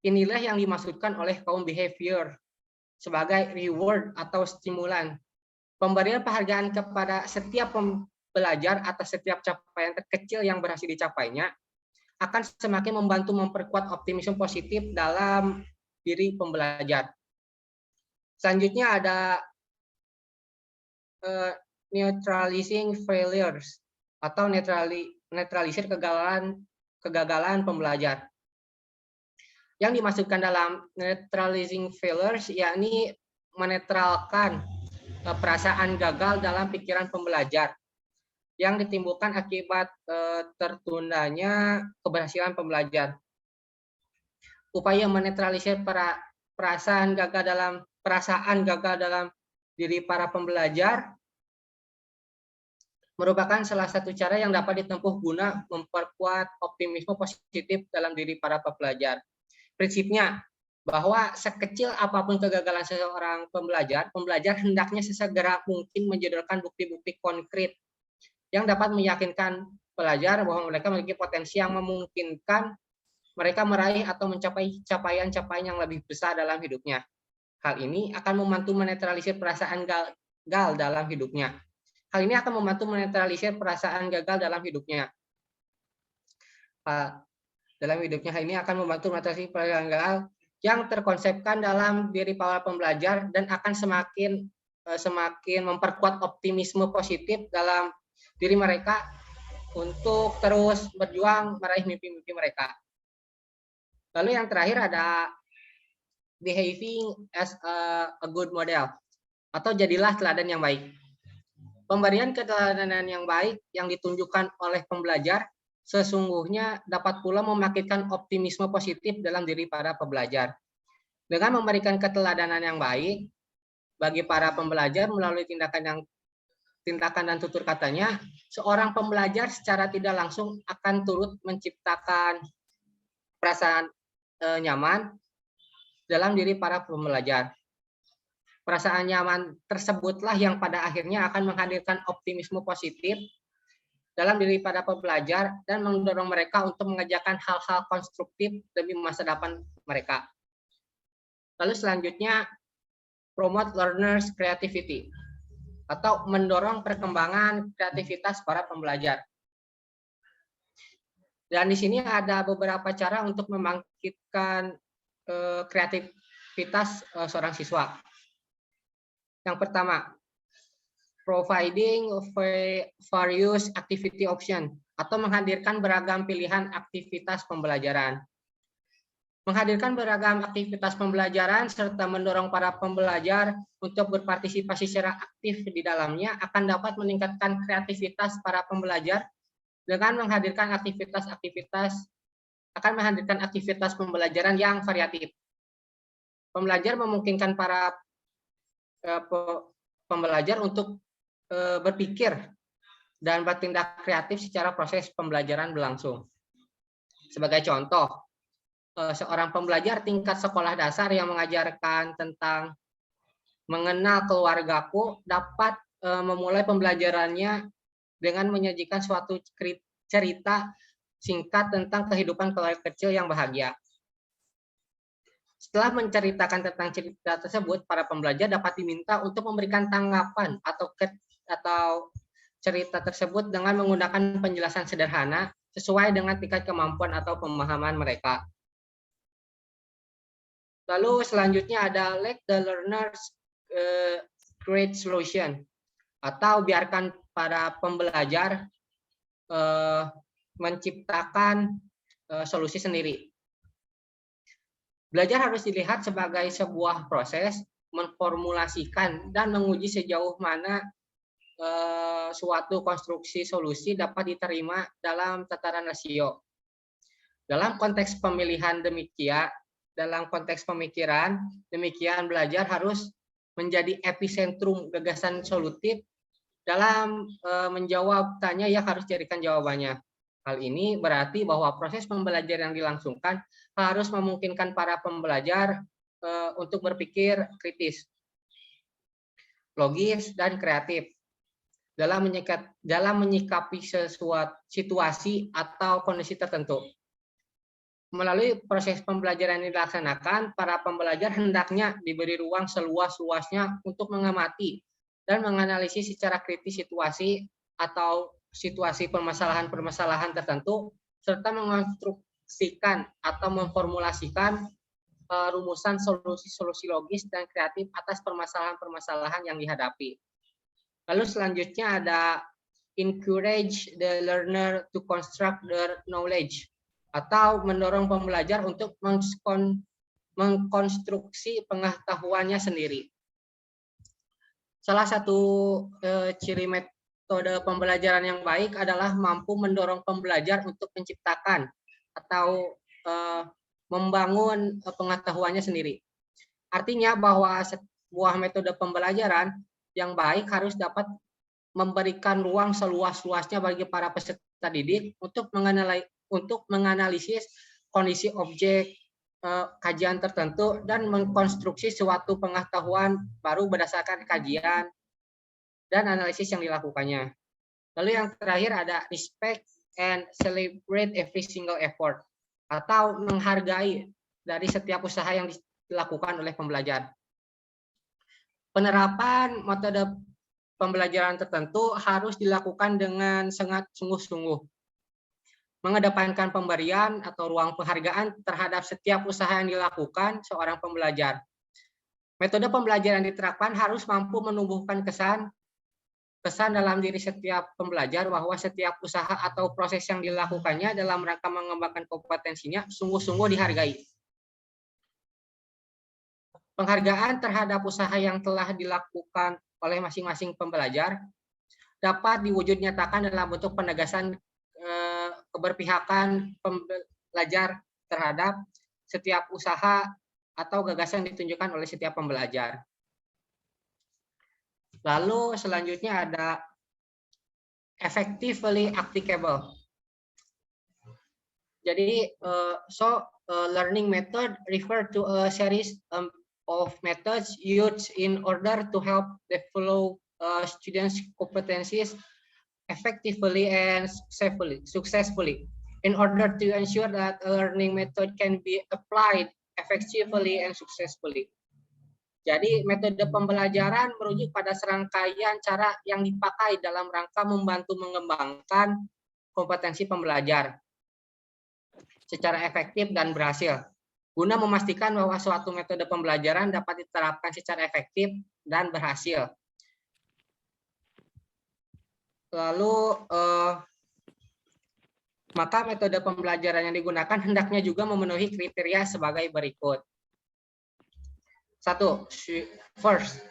Inilah yang dimaksudkan oleh kaum behavior sebagai reward atau stimulan. Pemberian penghargaan kepada setiap pembelajar atas setiap capaian terkecil yang berhasil dicapainya akan semakin membantu memperkuat optimisme positif dalam diri pembelajar. Selanjutnya ada neutralizing failures, atau netralisir kegagalan pembelajar. Yang dimaksudkan dalam neutralizing failures yakni menetralkan perasaan gagal dalam pikiran pembelajar yang ditimbulkan akibat tertundanya keberhasilan pembelajar. Upaya menetralisir perasaan gagal dalam diri para pembelajar merupakan salah satu cara yang dapat ditempuh guna memperkuat optimisme positif dalam diri para pembelajar. Prinsipnya, bahwa sekecil apapun kegagalan seorang pembelajar, pembelajar hendaknya sesegera mungkin menjodorkan bukti-bukti konkret yang dapat meyakinkan pelajar bahwa mereka memiliki potensi yang memungkinkan mereka meraih atau mencapai capaian-capaian yang lebih besar dalam hidupnya. Hal ini akan membantu menetralisir perasaan gagal dalam hidupnya. Hal ini akan membantu menetralisir perasaan gagal dalam hidupnya. Hal ini akan membantu menetralisir perasaan gagal yang terkonsepkan dalam diri para pembelajar dan akan semakin memperkuat optimisme positif dalam diri mereka untuk terus berjuang meraih mimpi-mimpi mereka. Lalu yang terakhir ada behaving as a good model atau jadilah teladan yang baik. Pemberian keteladanan yang baik yang ditunjukkan oleh pembelajar sesungguhnya dapat pula membangkitkan optimisme positif dalam diri para pembelajar. Dengan memberikan keteladanan yang baik bagi para pembelajar melalui tindakan dan tutur katanya, seorang pembelajar secara tidak langsung akan turut menciptakan perasaan nyaman dalam diri para pembelajar. Perasaan nyaman tersebutlah yang pada akhirnya akan menghadirkan optimisme positif dalam diri para pembelajar dan mendorong mereka untuk mengerjakan hal-hal konstruktif demi masa depan mereka. Lalu selanjutnya, promote learners creativity atau mendorong perkembangan kreativitas para pembelajar. Dan di sini ada beberapa cara untuk membangkitkan kreativitas seorang siswa. Yang pertama, providing various activity option atau menghadirkan beragam pilihan aktivitas pembelajaran. Menghadirkan beragam aktivitas pembelajaran serta mendorong para pembelajar untuk berpartisipasi secara aktif di dalamnya akan dapat meningkatkan kreativitas para pembelajar dengan menghadirkan aktivitas pembelajaran yang variatif. Pembelajar memungkinkan para pembelajar untuk berpikir dan bertindak kreatif secara proses pembelajaran berlangsung. Sebagai contoh, seorang pembelajar tingkat sekolah dasar yang mengajarkan tentang mengenal keluargaku dapat memulai pembelajarannya dengan menyajikan suatu cerita singkat tentang kehidupan keluarga kecil yang bahagia. Setelah menceritakan tentang cerita tersebut, para pembelajar dapat diminta untuk memberikan tanggapan atau cerita tersebut dengan menggunakan penjelasan sederhana sesuai dengan tingkat kemampuan atau pemahaman mereka. Lalu selanjutnya ada let the learners create solution atau biarkan para pembelajar menciptakan solusi sendiri. Belajar harus dilihat sebagai sebuah proses memformulasikan dan menguji sejauh mana suatu konstruksi solusi dapat diterima dalam tataran rasio. Dalam konteks pemilihan dalam konteks pemikiran, demikian belajar harus menjadi epicentrum gagasan solutif dalam menjawab tanya yang harus dijadikan jawabannya. Hal ini berarti bahwa proses pembelajaran yang dilangsungkan harus memungkinkan para pembelajar untuk berpikir kritis, logis, dan kreatif dalam menyikapi sesuatu situasi atau kondisi tertentu. Melalui proses pembelajaran yang dilaksanakan, para pembelajar hendaknya diberi ruang seluas-luasnya untuk mengamati dan menganalisis secara kritis situasi atau situasi permasalahan-permasalahan tertentu, serta mengonstruksikan atau memformulasikan rumusan solusi-solusi logis dan kreatif atas permasalahan-permasalahan yang dihadapi. Lalu selanjutnya ada encourage the learner to construct their knowledge atau mendorong pembelajar untuk mengkonstruksi pengetahuannya sendiri. Salah satu ciri metode pembelajaran yang baik adalah mampu mendorong pembelajar untuk menciptakan atau membangun pengetahuannya sendiri. Artinya bahwa sebuah metode pembelajaran yang baik harus dapat memberikan ruang seluas-luasnya bagi para peserta didik untuk menganalisis kondisi objek kajian tertentu dan mengkonstruksi suatu pengetahuan baru berdasarkan kajian dan analisis yang dilakukannya. Lalu yang terakhir ada respect and celebrate every single effort, atau menghargai dari setiap usaha yang dilakukan oleh pembelajar. Penerapan metode pembelajaran tertentu harus dilakukan dengan sangat sungguh-sungguh, mengedepankan pemberian atau ruang penghargaan terhadap setiap usaha yang dilakukan seorang pembelajar. Metode pembelajaran yang diterapkan harus mampu menumbuhkan kesan dalam diri setiap pembelajar bahwa setiap usaha atau proses yang dilakukannya dalam rangka mengembangkan kompetensinya sungguh-sungguh dihargai. Penghargaan terhadap usaha yang telah dilakukan oleh masing-masing pembelajar dapat diwujud nyatakan dalam bentuk penegasan keberpihakan pembelajar terhadap setiap usaha atau gagasan yang ditunjukkan oleh setiap pembelajar. Lalu selanjutnya ada effectively applicable. Jadi, learning method refer to a series of methods used in order to help develop students' competencies effectively and successfully. In order to ensure that a learning method can be applied effectively and successfully. Jadi metode pembelajaran merujuk pada serangkaian cara yang dipakai dalam rangka membantu mengembangkan kompetensi pembelajar secara efektif dan berhasil, guna memastikan bahwa suatu metode pembelajaran dapat diterapkan secara efektif dan berhasil. Lalu, maka metode pembelajaran yang digunakan hendaknya juga memenuhi kriteria sebagai berikut. 1. First,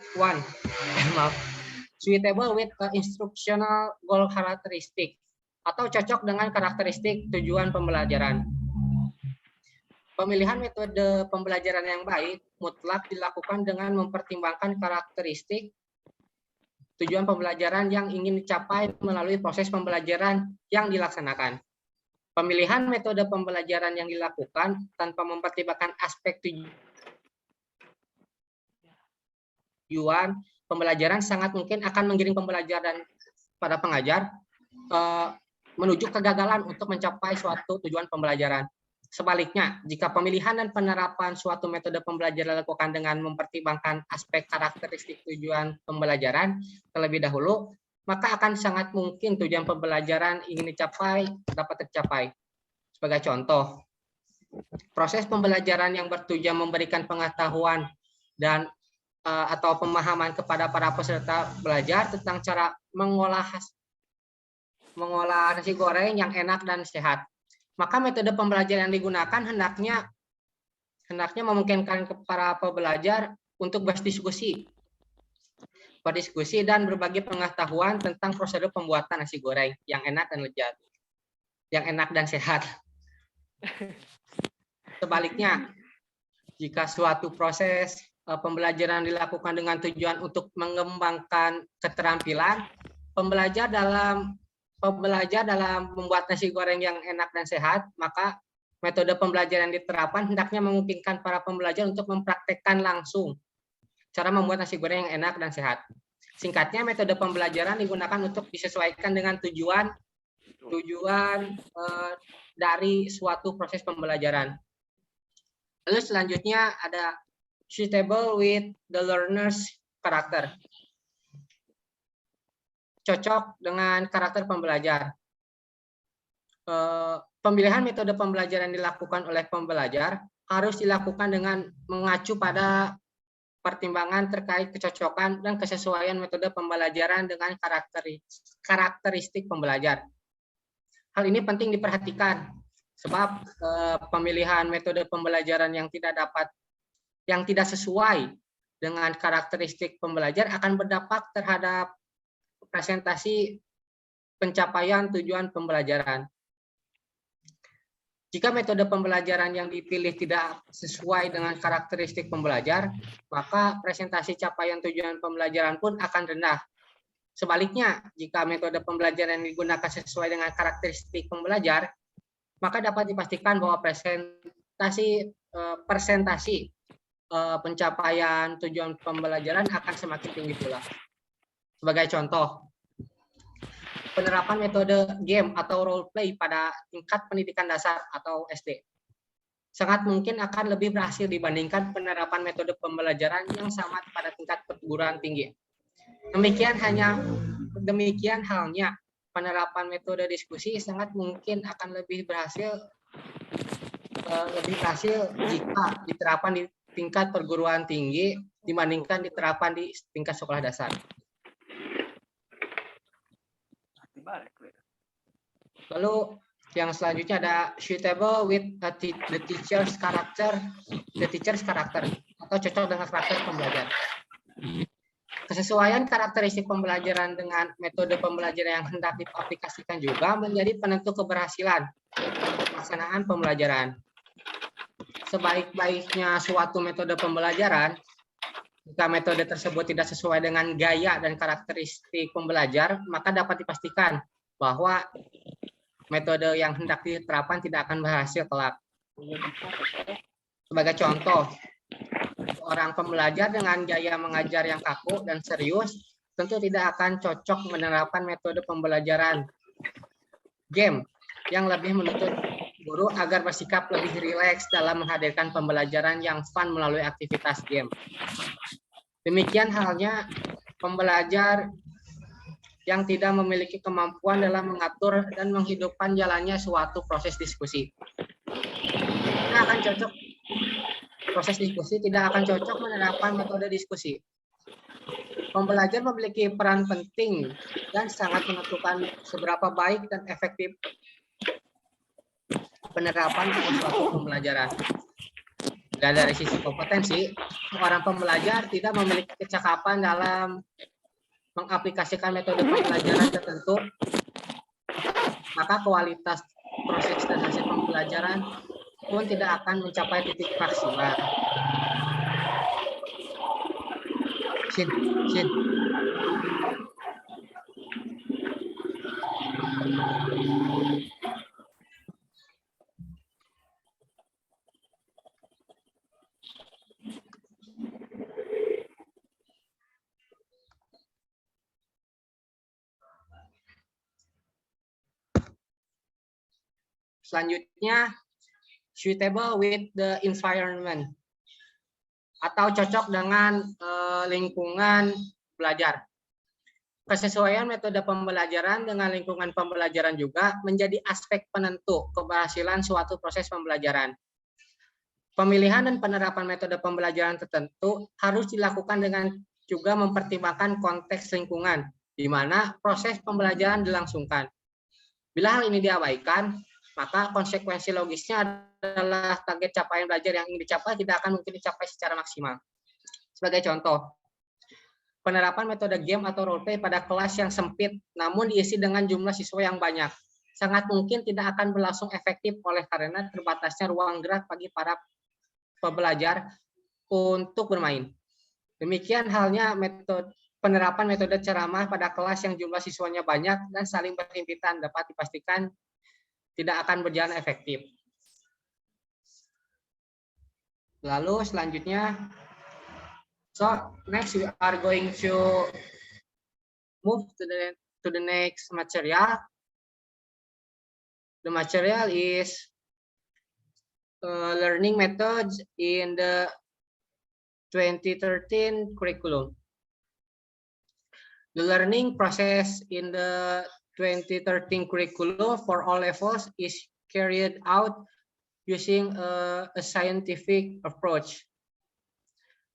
suitable with instructional goal characteristic, atau cocok dengan karakteristik tujuan pembelajaran. Pemilihan metode pembelajaran yang baik mutlak dilakukan dengan mempertimbangkan karakteristik tujuan pembelajaran yang ingin dicapai melalui proses pembelajaran yang dilaksanakan. Pemilihan metode pembelajaran yang dilakukan tanpa mempertimbangkan aspek tujuan pembelajaran sangat mungkin akan menggiring pembelajaran pada pengajar menuju kegagalan untuk mencapai suatu tujuan pembelajaran. Sebaliknya, jika pemilihan dan penerapan suatu metode pembelajaran dilakukan dengan mempertimbangkan aspek karakteristik tujuan pembelajaran terlebih dahulu, maka akan sangat mungkin tujuan pembelajaran ingin dicapai dapat tercapai. Sebagai contoh, proses pembelajaran yang bertujuan memberikan pengetahuan dan atau pemahaman kepada para peserta belajar tentang cara mengolah nasi goreng yang enak dan sehat. Maka metode pembelajaran yang digunakan hendaknya memungkinkan para pembelajar untuk berdiskusi dan berbagi pengetahuan tentang prosedur pembuatan nasi goreng yang enak dan lezat, yang enak dan sehat. Sebaliknya, jika suatu proses pembelajaran dilakukan dengan tujuan untuk mengembangkan keterampilan pembelajar dalam membuat nasi goreng yang enak dan sehat, maka metode pembelajaran yang diterapkan hendaknya memungkinkan para pembelajar untuk mempraktekkan langsung cara membuat nasi goreng yang enak dan sehat. Singkatnya, metode pembelajaran digunakan untuk disesuaikan dengan tujuan dari suatu proses pembelajaran. Lalu selanjutnya ada suitable with the learner's character. Cocok dengan karakter pembelajar. Pemilihan metode pembelajaran yang dilakukan oleh pembelajar harus dilakukan dengan mengacu pada pertimbangan terkait kecocokan dan kesesuaian metode pembelajaran dengan karakteristik pembelajar. Hal ini penting diperhatikan sebab pemilihan metode pembelajaran yang tidak sesuai dengan karakteristik pembelajar akan berdampak terhadap presentasi pencapaian tujuan pembelajaran. Jika metode pembelajaran yang dipilih tidak sesuai dengan karakteristik pembelajar, maka presentasi capaian tujuan pembelajaran pun akan rendah. Sebaliknya, jika metode pembelajaran yang digunakan sesuai dengan karakteristik pembelajar, maka dapat dipastikan bahwa presentasi persentasi pencapaian tujuan pembelajaran akan semakin tinggi pula. Sebagai contoh, penerapan metode game atau role play pada tingkat pendidikan dasar atau SD sangat mungkin akan lebih berhasil dibandingkan penerapan metode pembelajaran yang sama pada tingkat perguruan tinggi. Demikian halnya penerapan metode diskusi sangat mungkin akan lebih berhasil jika diterapkan di tingkat perguruan tinggi dibandingkan diterapkan di tingkat sekolah dasar. Lalu yang selanjutnya ada suitable with the teacher's character atau cocok dengan karakter pembelajar. Kesesuaian karakteristik pembelajaran dengan metode pembelajaran yang hendak diaplikasikan juga menjadi penentu keberhasilan pelaksanaan pembelajaran. Sebaik-baiknya suatu metode pembelajaran, jika metode tersebut tidak sesuai dengan gaya dan karakteristik pembelajar, maka dapat dipastikan bahwa metode yang hendak diterapkan tidak akan berhasil kelak. Sebagai contoh, seorang pembelajar dengan gaya mengajar yang kaku dan serius tentu tidak akan cocok menerapkan metode pembelajaran game yang lebih menuntut guru agar bersikap lebih rileks dalam menghadirkan pembelajaran yang fun melalui aktivitas game. Demikian halnya pembelajar yang tidak memiliki kemampuan dalam mengatur dan menghidupkan jalannya suatu proses diskusi. Proses diskusi tidak akan cocok menerapkan metode diskusi. Pembelajar memiliki peran penting dan sangat menentukan seberapa baik dan efektif penerapan suatu pembelajaran. Dan dari sisi kompetensi, seorang pembelajar tidak memiliki kecakapan dalam mengaplikasikan metode pembelajaran tertentu, maka kualitas proses dan hasil pembelajaran pun tidak akan mencapai titik maksimal. Selanjutnya, suitable with the environment atau cocok dengan lingkungan belajar. Kesesuaian metode pembelajaran dengan lingkungan pembelajaran juga menjadi aspek penentu keberhasilan suatu proses pembelajaran. Pemilihan dan penerapan metode pembelajaran tertentu harus dilakukan dengan juga mempertimbangkan konteks lingkungan di mana proses pembelajaran dilangsungkan. Bila hal ini diabaikan, maka konsekuensi logisnya adalah target capaian belajar yang ingin dicapai tidak akan mungkin dicapai secara maksimal. Sebagai contoh, penerapan metode game atau roleplay pada kelas yang sempit namun diisi dengan jumlah siswa yang banyak sangat mungkin tidak akan berlangsung efektif oleh karena terbatasnya ruang gerak bagi para pembelajar untuk bermain. Demikian halnya penerapan metode ceramah pada kelas yang jumlah siswanya banyak dan saling berhimpitan dapat dipastikan tidak akan berjalan efektif. Lalu selanjutnya, so next we are going to move to the next material. The material is learning methods in the 2013 curriculum. The learning process in the 2013 curriculum for all levels is carried out using a scientific approach.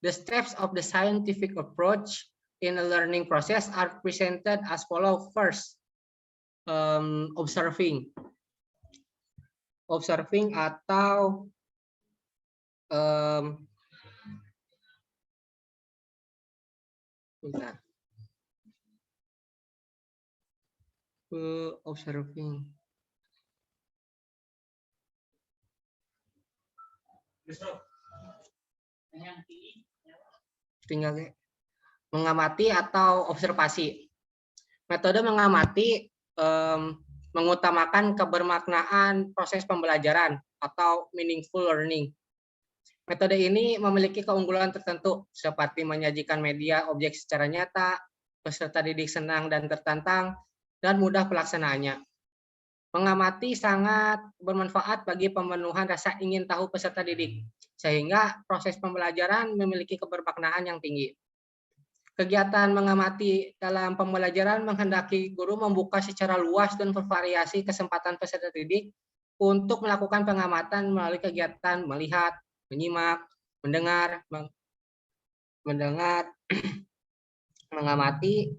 The steps of the scientific approach in the learning process are presented as follows. First, observing atau observing. Tinggal mengamati atau observasi. Metode mengamati mengutamakan kebermaknaan proses pembelajaran atau meaningful learning. Metode ini memiliki keunggulan tertentu seperti menyajikan media objek secara nyata, peserta didik senang dan tertantang, dan mudah pelaksanaannya. Mengamati sangat bermanfaat bagi pemenuhan rasa ingin tahu peserta didik, sehingga proses pembelajaran memiliki kebermaknaan yang tinggi. Kegiatan mengamati dalam pembelajaran menghendaki guru membuka secara luas dan bervariasi kesempatan peserta didik untuk melakukan pengamatan melalui kegiatan melihat, menyimak, mendengar, mengamati,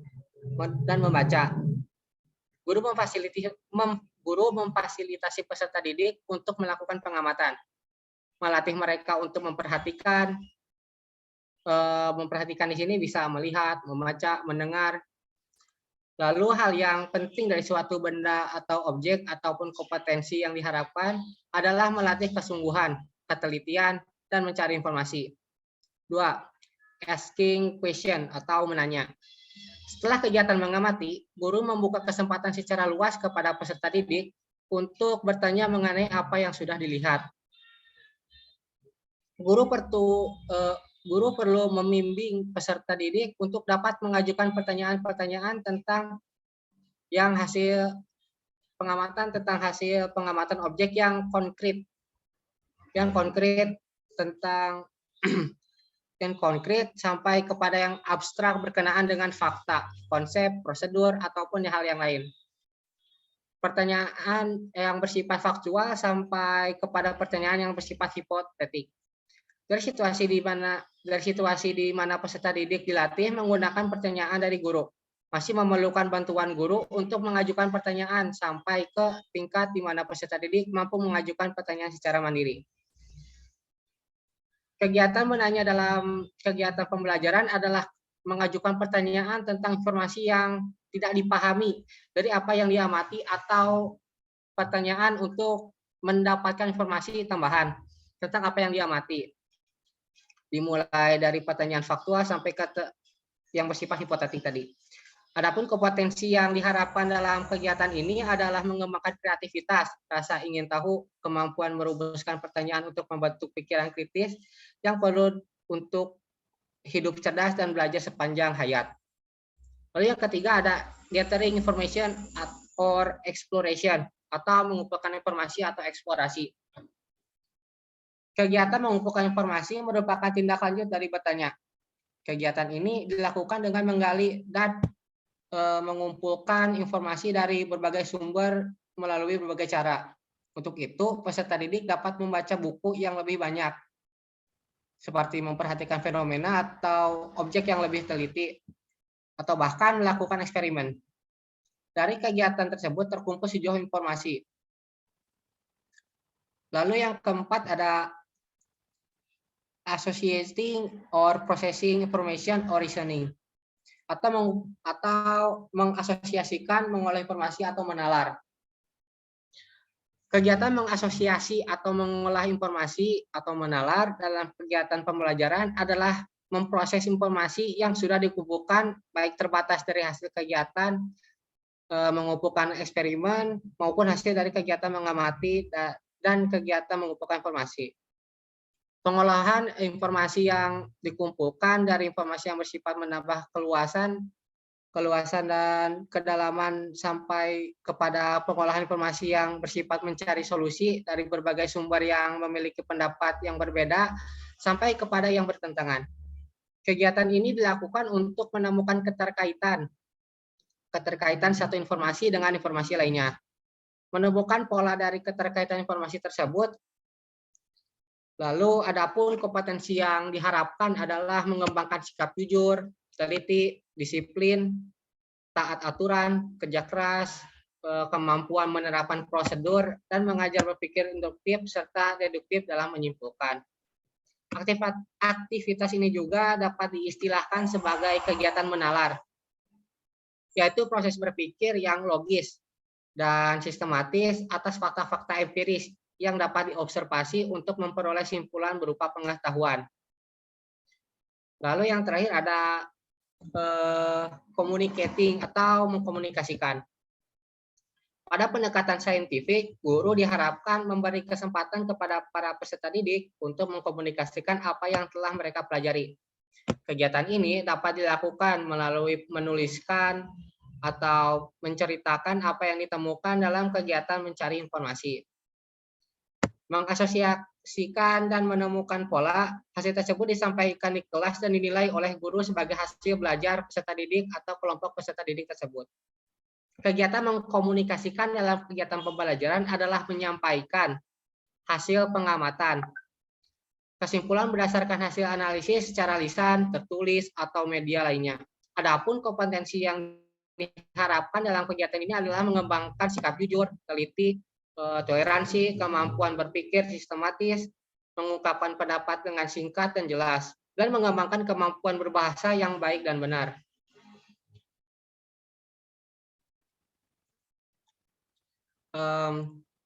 dan membaca. Guru memfasilitasi peserta didik untuk melakukan pengamatan, melatih mereka untuk memperhatikan di sini bisa melihat, membaca, mendengar. Lalu hal yang penting dari suatu benda atau objek ataupun kompetensi yang diharapkan adalah melatih kesungguhan, ketelitian, dan mencari informasi. 2. Asking question atau menanya. Setelah kegiatan mengamati, guru membuka kesempatan secara luas kepada peserta didik untuk bertanya mengenai apa yang sudah dilihat. Guru perlu membimbing peserta didik untuk dapat mengajukan pertanyaan-pertanyaan tentang hasil pengamatan objek yang konkret tentang yang konkret sampai kepada yang abstrak berkenaan dengan fakta, konsep, prosedur, ataupun hal yang lain. Pertanyaan yang bersifat faktual sampai kepada pertanyaan yang bersifat hipotetik. Dari situasi di mana peserta didik dilatih menggunakan pertanyaan dari guru, masih memerlukan bantuan guru untuk mengajukan pertanyaan sampai ke tingkat di mana peserta didik mampu mengajukan pertanyaan secara mandiri. Kegiatan menanya dalam kegiatan pembelajaran adalah mengajukan pertanyaan tentang informasi yang tidak dipahami dari apa yang diamati atau pertanyaan untuk mendapatkan informasi tambahan tentang apa yang diamati. Dimulai dari pertanyaan faktual sampai ke yang bersifat hipotetik tadi. Adapun kompetensi yang diharapkan dalam kegiatan ini adalah mengembangkan kreativitas, rasa ingin tahu, kemampuan merumuskan pertanyaan untuk membentuk pikiran kritis yang perlu untuk hidup cerdas dan belajar sepanjang hayat. Lalu yang ketiga ada gathering information or exploration atau mengumpulkan informasi atau eksplorasi. Kegiatan mengumpulkan informasi merupakan tindak lanjut dari bertanya. Kegiatan ini dilakukan dengan menggali dan mengumpulkan informasi dari berbagai sumber melalui berbagai cara. Untuk itu, peserta didik dapat membaca buku yang lebih banyak, seperti memperhatikan fenomena atau objek yang lebih teliti, atau bahkan melakukan eksperimen. Dari kegiatan tersebut terkumpul sejauh informasi. Lalu yang keempat ada associating or processing information or reasoning. Atau mengasosiasikan, mengolah informasi atau menalar. Kegiatan mengasosiasi atau mengolah informasi atau menalar dalam kegiatan pembelajaran adalah memproses informasi yang sudah dikumpulkan, baik terbatas dari hasil kegiatan, mengumpulkan eksperimen, maupun hasil dari kegiatan mengamati dan kegiatan mengumpulkan informasi. Pengolahan informasi yang dikumpulkan dari informasi yang bersifat menambah keluasan dan kedalaman sampai kepada pengolahan informasi yang bersifat mencari solusi dari berbagai sumber yang memiliki pendapat yang berbeda sampai kepada yang bertentangan. Kegiatan ini dilakukan untuk menemukan keterkaitan satu informasi dengan informasi lainnya. Menemukan pola dari keterkaitan informasi tersebut. Lalu adapun kompetensi yang diharapkan adalah mengembangkan sikap jujur, teliti, disiplin, taat aturan, kerja keras, kemampuan menerapkan prosedur, dan mengajar berpikir induktif serta deduktif dalam menyimpulkan. Aktivitas ini juga dapat diistilahkan sebagai kegiatan menalar, yaitu proses berpikir yang logis dan sistematis atas fakta-fakta empiris yang dapat diobservasi untuk memperoleh simpulan berupa pengetahuan. Lalu yang terakhir ada communicating atau mengkomunikasikan. Pada pendekatan saintifik, guru diharapkan memberi kesempatan kepada para peserta didik untuk mengkomunikasikan apa yang telah mereka pelajari. Kegiatan ini dapat dilakukan melalui menuliskan atau menceritakan apa yang ditemukan dalam kegiatan mencari informasi. Mengasosiasikan dan menemukan pola, hasil tersebut disampaikan di kelas dan dinilai oleh guru sebagai hasil belajar peserta didik atau kelompok peserta didik tersebut. Kegiatan mengkomunikasikan dalam kegiatan pembelajaran adalah menyampaikan hasil pengamatan. Kesimpulan berdasarkan hasil analisis secara lisan, tertulis, atau media lainnya. Adapun kompetensi yang diharapkan dalam kegiatan ini adalah mengembangkan sikap jujur, teliti, toleransi, kemampuan berpikir sistematis, mengungkapkan pendapat dengan singkat dan jelas, dan mengembangkan kemampuan berbahasa yang baik dan benar.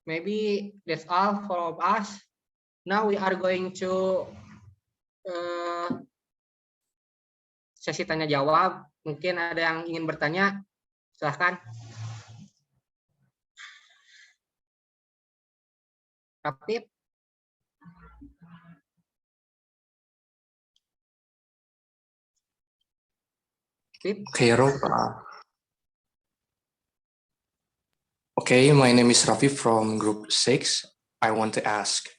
Maybe that's all for us. Now we are going to sesi tanya jawab. Mungkin ada yang ingin bertanya, silahkan. Rapid. Okay, Rob. Okay, my name is Rafi from Group 6. I want to ask,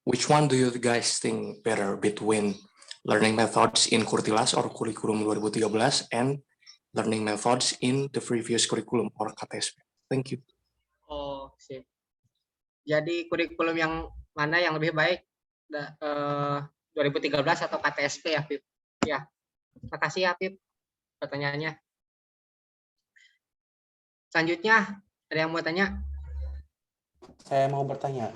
which one do you guys think better between learning methods in Kurtilas or Kurikulum 2013 and learning methods in the previous curriculum or KTSP? Thank you. Oh, sip. Jadi kurikulum yang mana yang lebih baik, 2013 atau KTSP ya, Pip? Ya, makasih ya, Pip, pertanyaannya. Selanjutnya, ada yang mau tanya? Saya mau bertanya.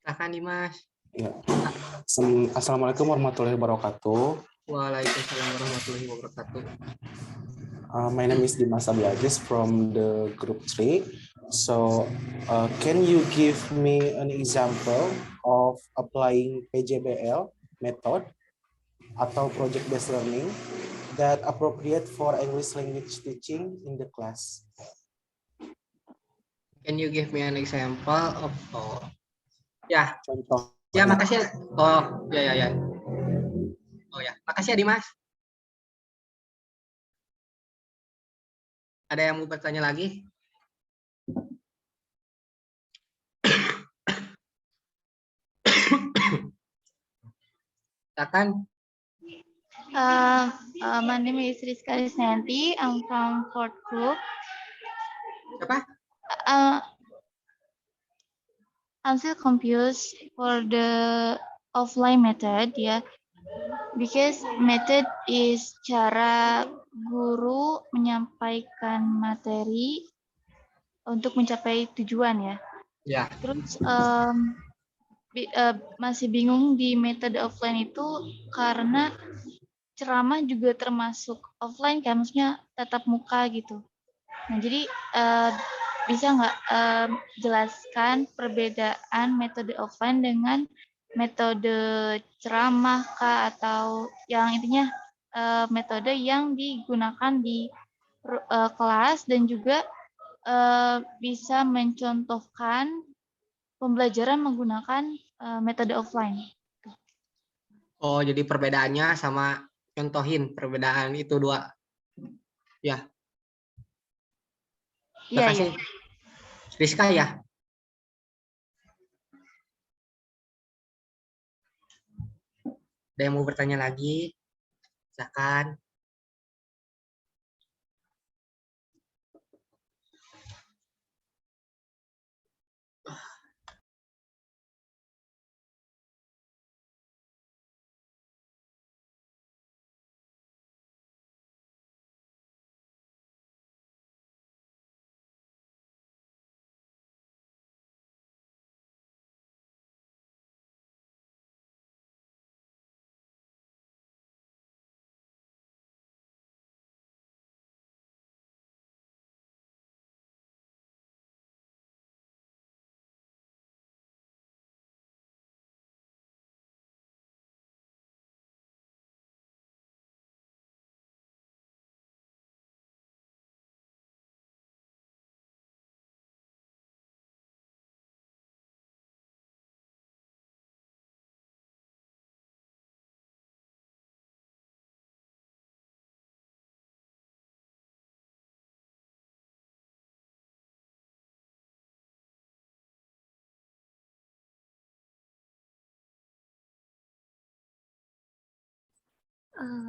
Silahkan, Dimas. Ya. Assalamualaikum warahmatullahi wabarakatuh. Waalaikumsalam warahmatullahi wabarakatuh. My name is Dimas Abiagis from the group 3. So, can you give me an example of applying PJBL method atau project-based learning that appropriate for English language teaching in the class? Can you give me an example of ya. Contoh. Ya, makasih. Oh, ya. Oh ya, makasih ya, Dimas. Ada yang mau bertanya lagi? Silakan. My name is Rizka Risnanti. I'm from fourth group. Siapa? I'm still confused for the offline method, ya. Because method is cara guru menyampaikan materi untuk mencapai tujuan, ya. Ya. Terus masih bingung di metode offline itu karena ceramah juga termasuk offline kan, maksudnya tatap muka gitu. Nah, jadi bisa nggak jelaskan perbedaan metode offline dengan metode ceramah kah, atau yang intinya metode yang digunakan di kelas, dan juga bisa mencontohkan pembelajaran menggunakan metode offline. Oh, jadi perbedaannya sama contohin perbedaan itu dua. Ya. Terima kasih. Rizka ya. Ada yang mau bertanya lagi? Silakan.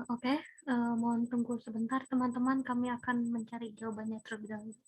Oke, mohon tunggu sebentar teman-teman, kami akan mencari jawabannya terlebih dahulu.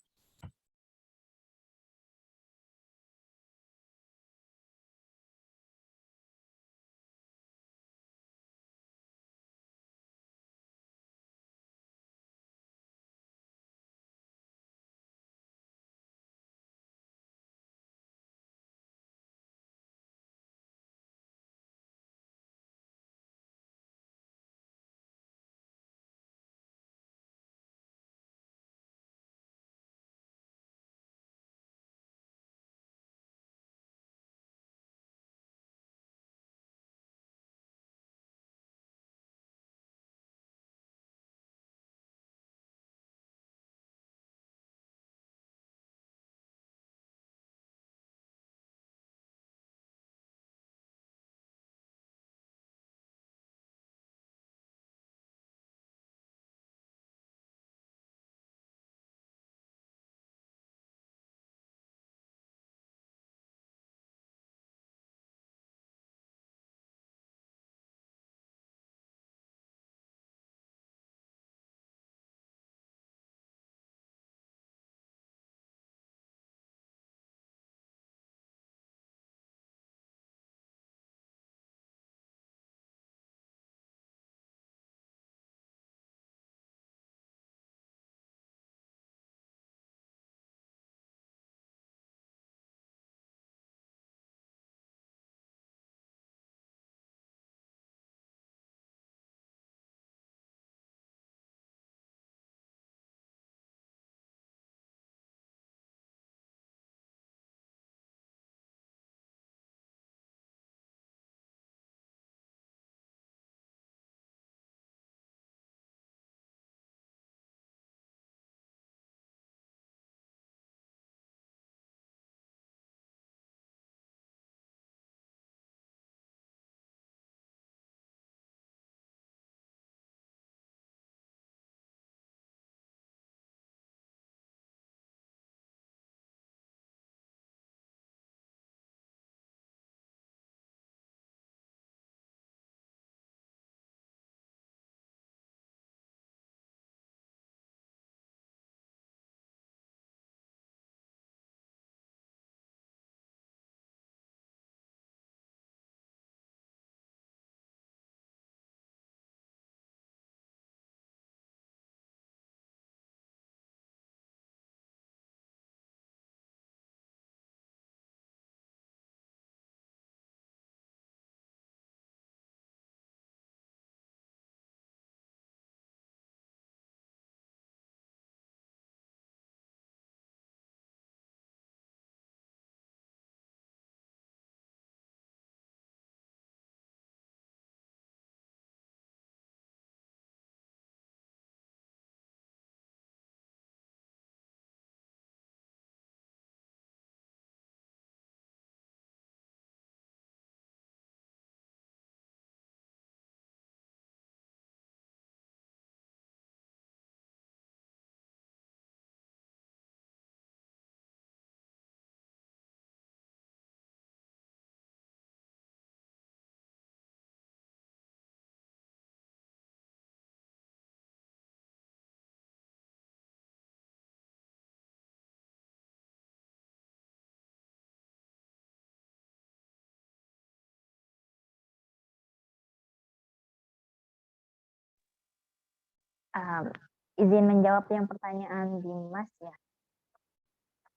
Izin menjawab yang pertanyaan Dimas ya,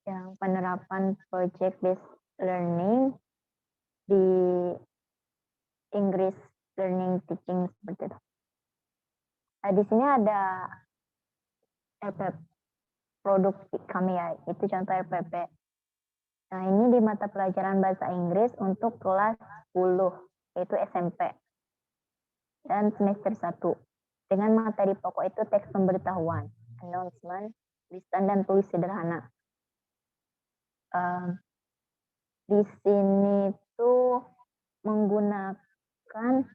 yang penerapan project based learning di English learning teaching seperti itu. Di sini ada RPP produk kami ya, itu contoh RPP. Nah, ini di mata pelajaran bahasa Inggris untuk kelas 10, yaitu SMP. Dan semester 1. Dengan materi pokok itu teks pemberitahuan, announcement, lisan, dan tulis sederhana. Di sini tuh menggunakan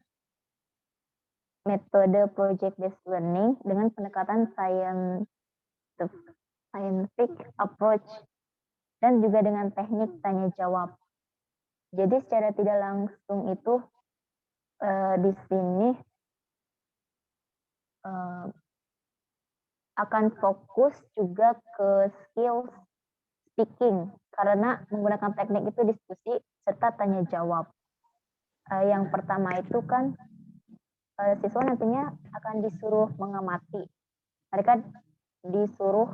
metode project based learning dengan pendekatan scientific approach dan juga dengan teknik tanya jawab. Jadi secara tidak langsung itu di sini eh, akan fokus juga ke skill speaking karena menggunakan teknik itu diskusi serta tanya jawab. Yang pertama itu kan siswa nantinya akan disuruh mengamati. Mereka disuruh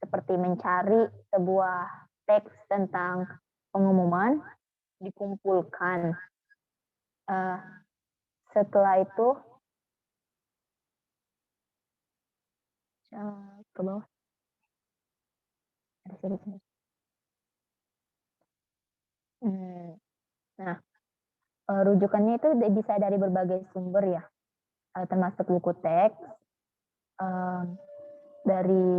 seperti mencari sebuah teks tentang pengumuman, dikumpulkan. Setelah itu ke bawah. Nah, rujukannya itu bisa dari berbagai sumber ya, termasuk buku teks, dari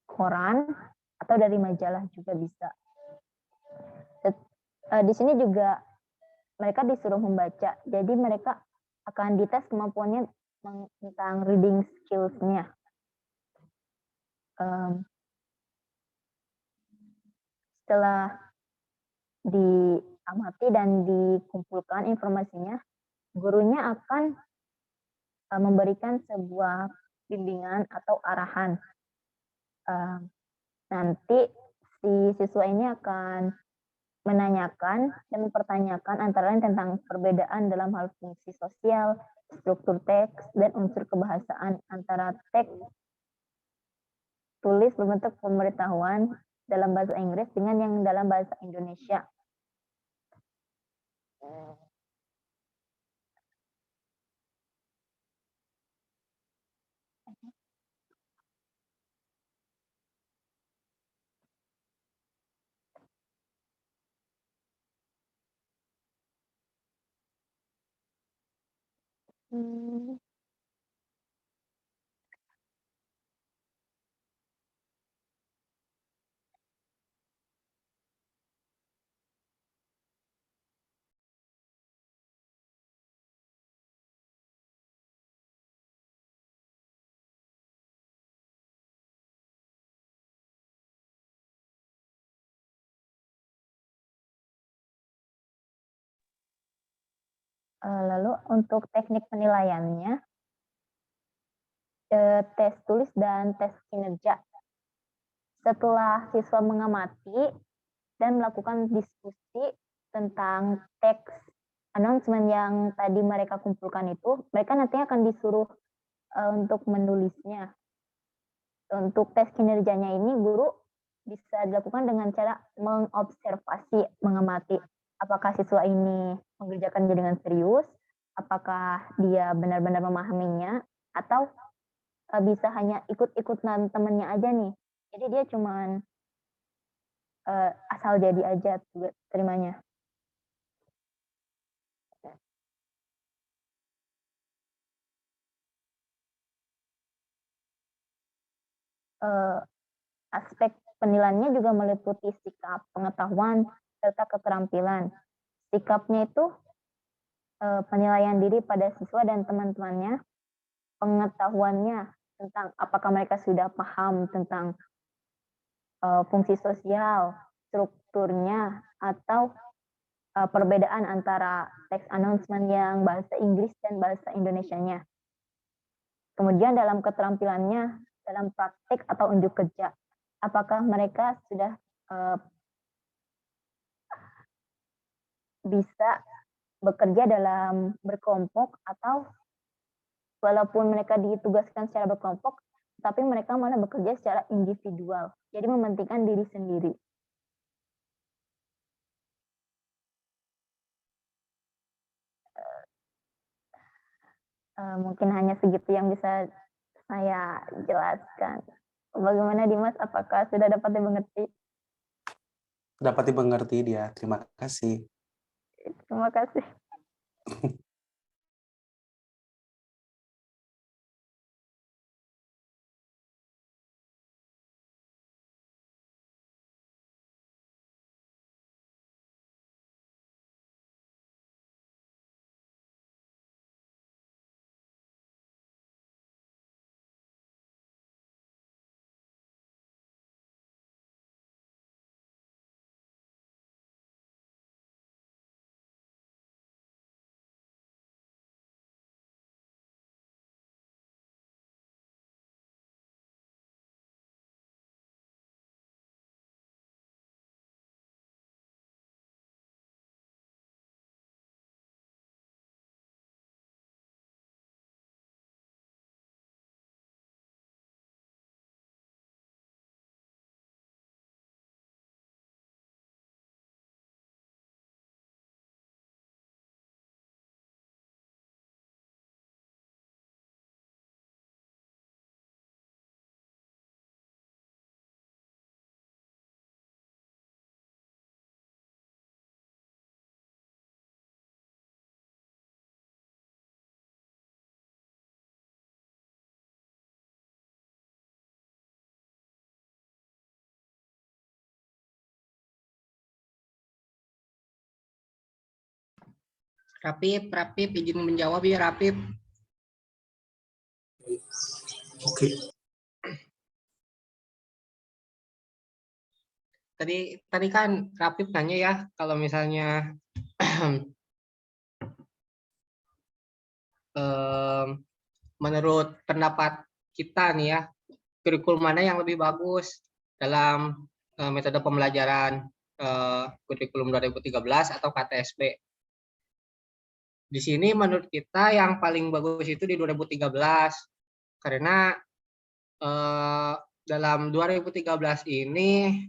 koran, atau dari majalah juga bisa. Di sini juga mereka disuruh membaca, jadi mereka akan dites kemampuannya tentang reading skills-nya. Setelah diamati dan dikumpulkan informasinya, gurunya akan memberikan sebuah bimbingan atau arahan. Nanti si siswa ini akan menanyakan dan mempertanyakan antara lain tentang perbedaan dalam hal fungsi sosial, struktur teks, dan unsur kebahasaan antara teks tulis berbentuk pemberitahuan dalam bahasa Inggris dengan yang dalam bahasa Indonesia. Lalu untuk teknik penilaiannya, tes tulis dan tes kinerja. Setelah siswa mengamati dan melakukan diskusi tentang teks announcement yang tadi mereka kumpulkan itu, mereka nanti akan disuruh untuk menulisnya. Untuk tes kinerjanya ini, guru bisa dilakukan dengan cara mengobservasi, mengamati apakah siswa ini mengerjakannya dengan serius, apakah dia benar-benar memahaminya, atau bisa hanya ikut-ikutan temennya aja nih. Jadi dia cuman asal jadi aja terimanya. Aspek penilaiannya juga meliputi sikap, pengetahuan, serta keterampilan. Sikapnya itu penilaian diri pada siswa dan teman-temannya, pengetahuannya tentang apakah mereka sudah paham tentang fungsi sosial, strukturnya, atau perbedaan antara teks announcement yang bahasa Inggris dan bahasa Indonesianya. Kemudian dalam keterampilannya, dalam praktik atau unjuk kerja, apakah mereka sudah bisa bekerja dalam berkelompok, atau walaupun mereka ditugaskan secara berkelompok, tapi mereka malah bekerja secara individual, jadi mementingkan diri sendiri. Mungkin hanya segitu yang bisa saya jelaskan. Bagaimana Dimas, apakah sudah dapat dimengerti? Dapat dimengerti dia. Terima kasih. Terima kasih. Rapip, izin menjawab ya Rapip. Oke. Tadi kan Rapip nanya ya, kalau misalnya menurut pendapat kita nih ya, kurikulum mana yang lebih bagus dalam metode pembelajaran kurikulum 2013 atau KTSP. Di sini menurut kita yang paling bagus itu di 2013 karena dalam 2013 ini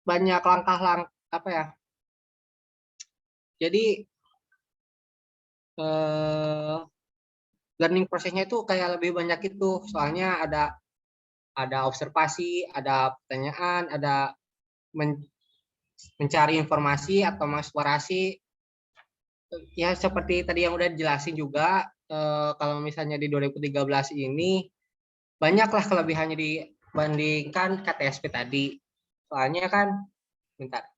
banyak langkah-langkah apa ya? Jadi learning prosesnya itu kayak lebih banyak itu, soalnya ada observasi, ada pertanyaan, ada mencari informasi atau mengeksplorasi. Ya seperti tadi yang udah dijelasin juga, kalau misalnya di 2013 ini banyaklah kelebihannya dibandingkan KTSP tadi. Soalnya kan, bentar.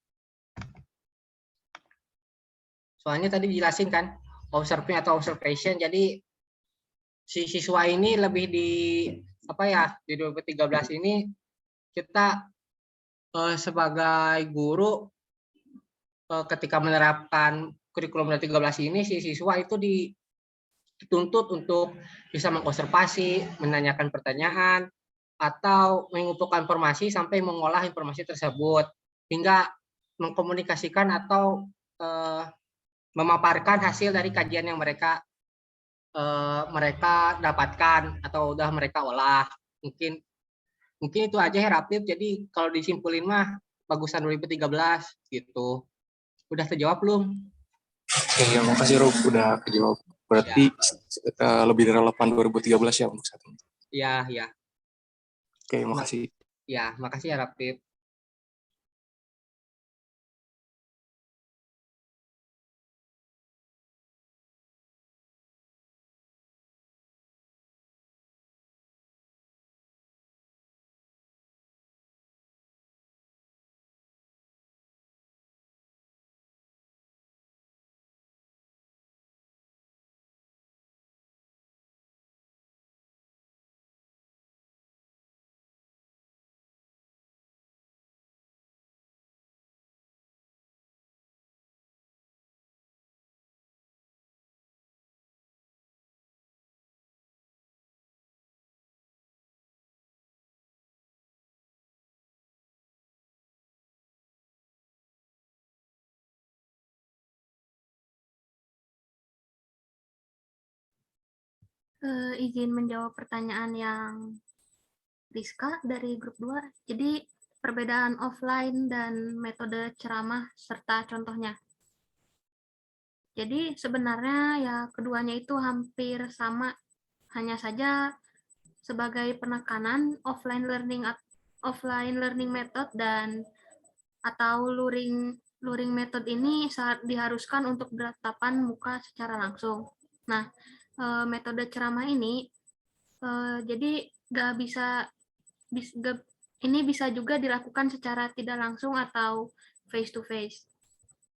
Soalnya tadi dijelasin kan, observing atau observation. Jadi si siswa ini lebih di apa ya, di 2013 ini kita sebagai guru ketika menerapkan kurikulum 2013 ini, si siswa itu dituntut untuk bisa mengobservasi, menanyakan pertanyaan, atau mengumpulkan informasi sampai mengolah informasi tersebut hingga mengkomunikasikan atau memaparkan hasil dari kajian yang mereka dapatkan atau udah mereka olah. Mungkin itu aja ya Rapip. Jadi kalau disimpulin mah bagusan 2013 gitu. Udah terjawab belum? Oke, ya, makasih Rob udah kejawab. Berarti lebih relevan 2013 ya untuk saat ini. Iya. Oke, makasih. Ya, makasih ya Rapip. Izin menjawab pertanyaan yang Rizka dari grup 2. Jadi perbedaan offline dan metode ceramah serta contohnya. Jadi sebenarnya ya keduanya itu hampir sama, hanya saja sebagai penekanan offline learning method dan atau luring method ini saat diharuskan untuk bertatapan muka secara langsung. Nah, metode ceramah ini jadi ini bisa juga dilakukan secara tidak langsung atau face to face.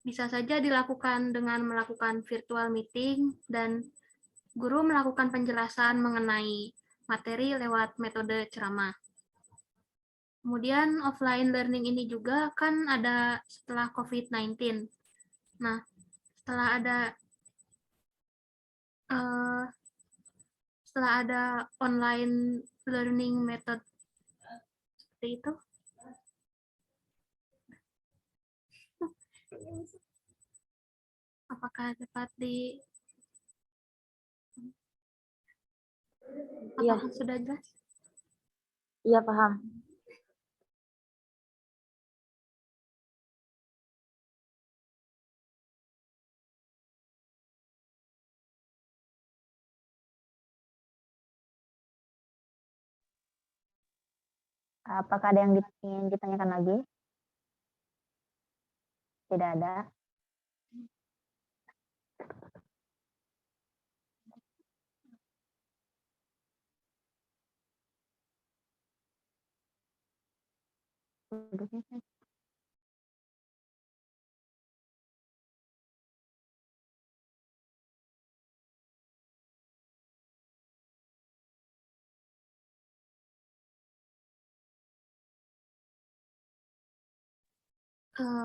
Bisa saja dilakukan dengan melakukan virtual meeting dan guru melakukan penjelasan mengenai materi lewat metode ceramah. Kemudian offline learning ini juga kan ada setelah COVID-19. Nah, setelah ada online learning method seperti itu, apakah dapat apakah sudah jelas? Iya, paham. Apakah ada yang ingin ditanyakan lagi? Tidak ada.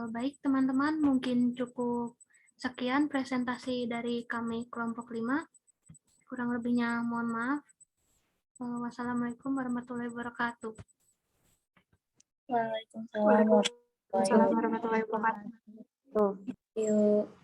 Baik teman-teman, mungkin cukup sekian presentasi dari kami kelompok 5. Kurang lebihnya mohon maaf. Wassalamualaikum warahmatullahi wabarakatuh. Waalaikumsalam warahmatullahi warahmatullahi wabarakatuh. wabarakatuh.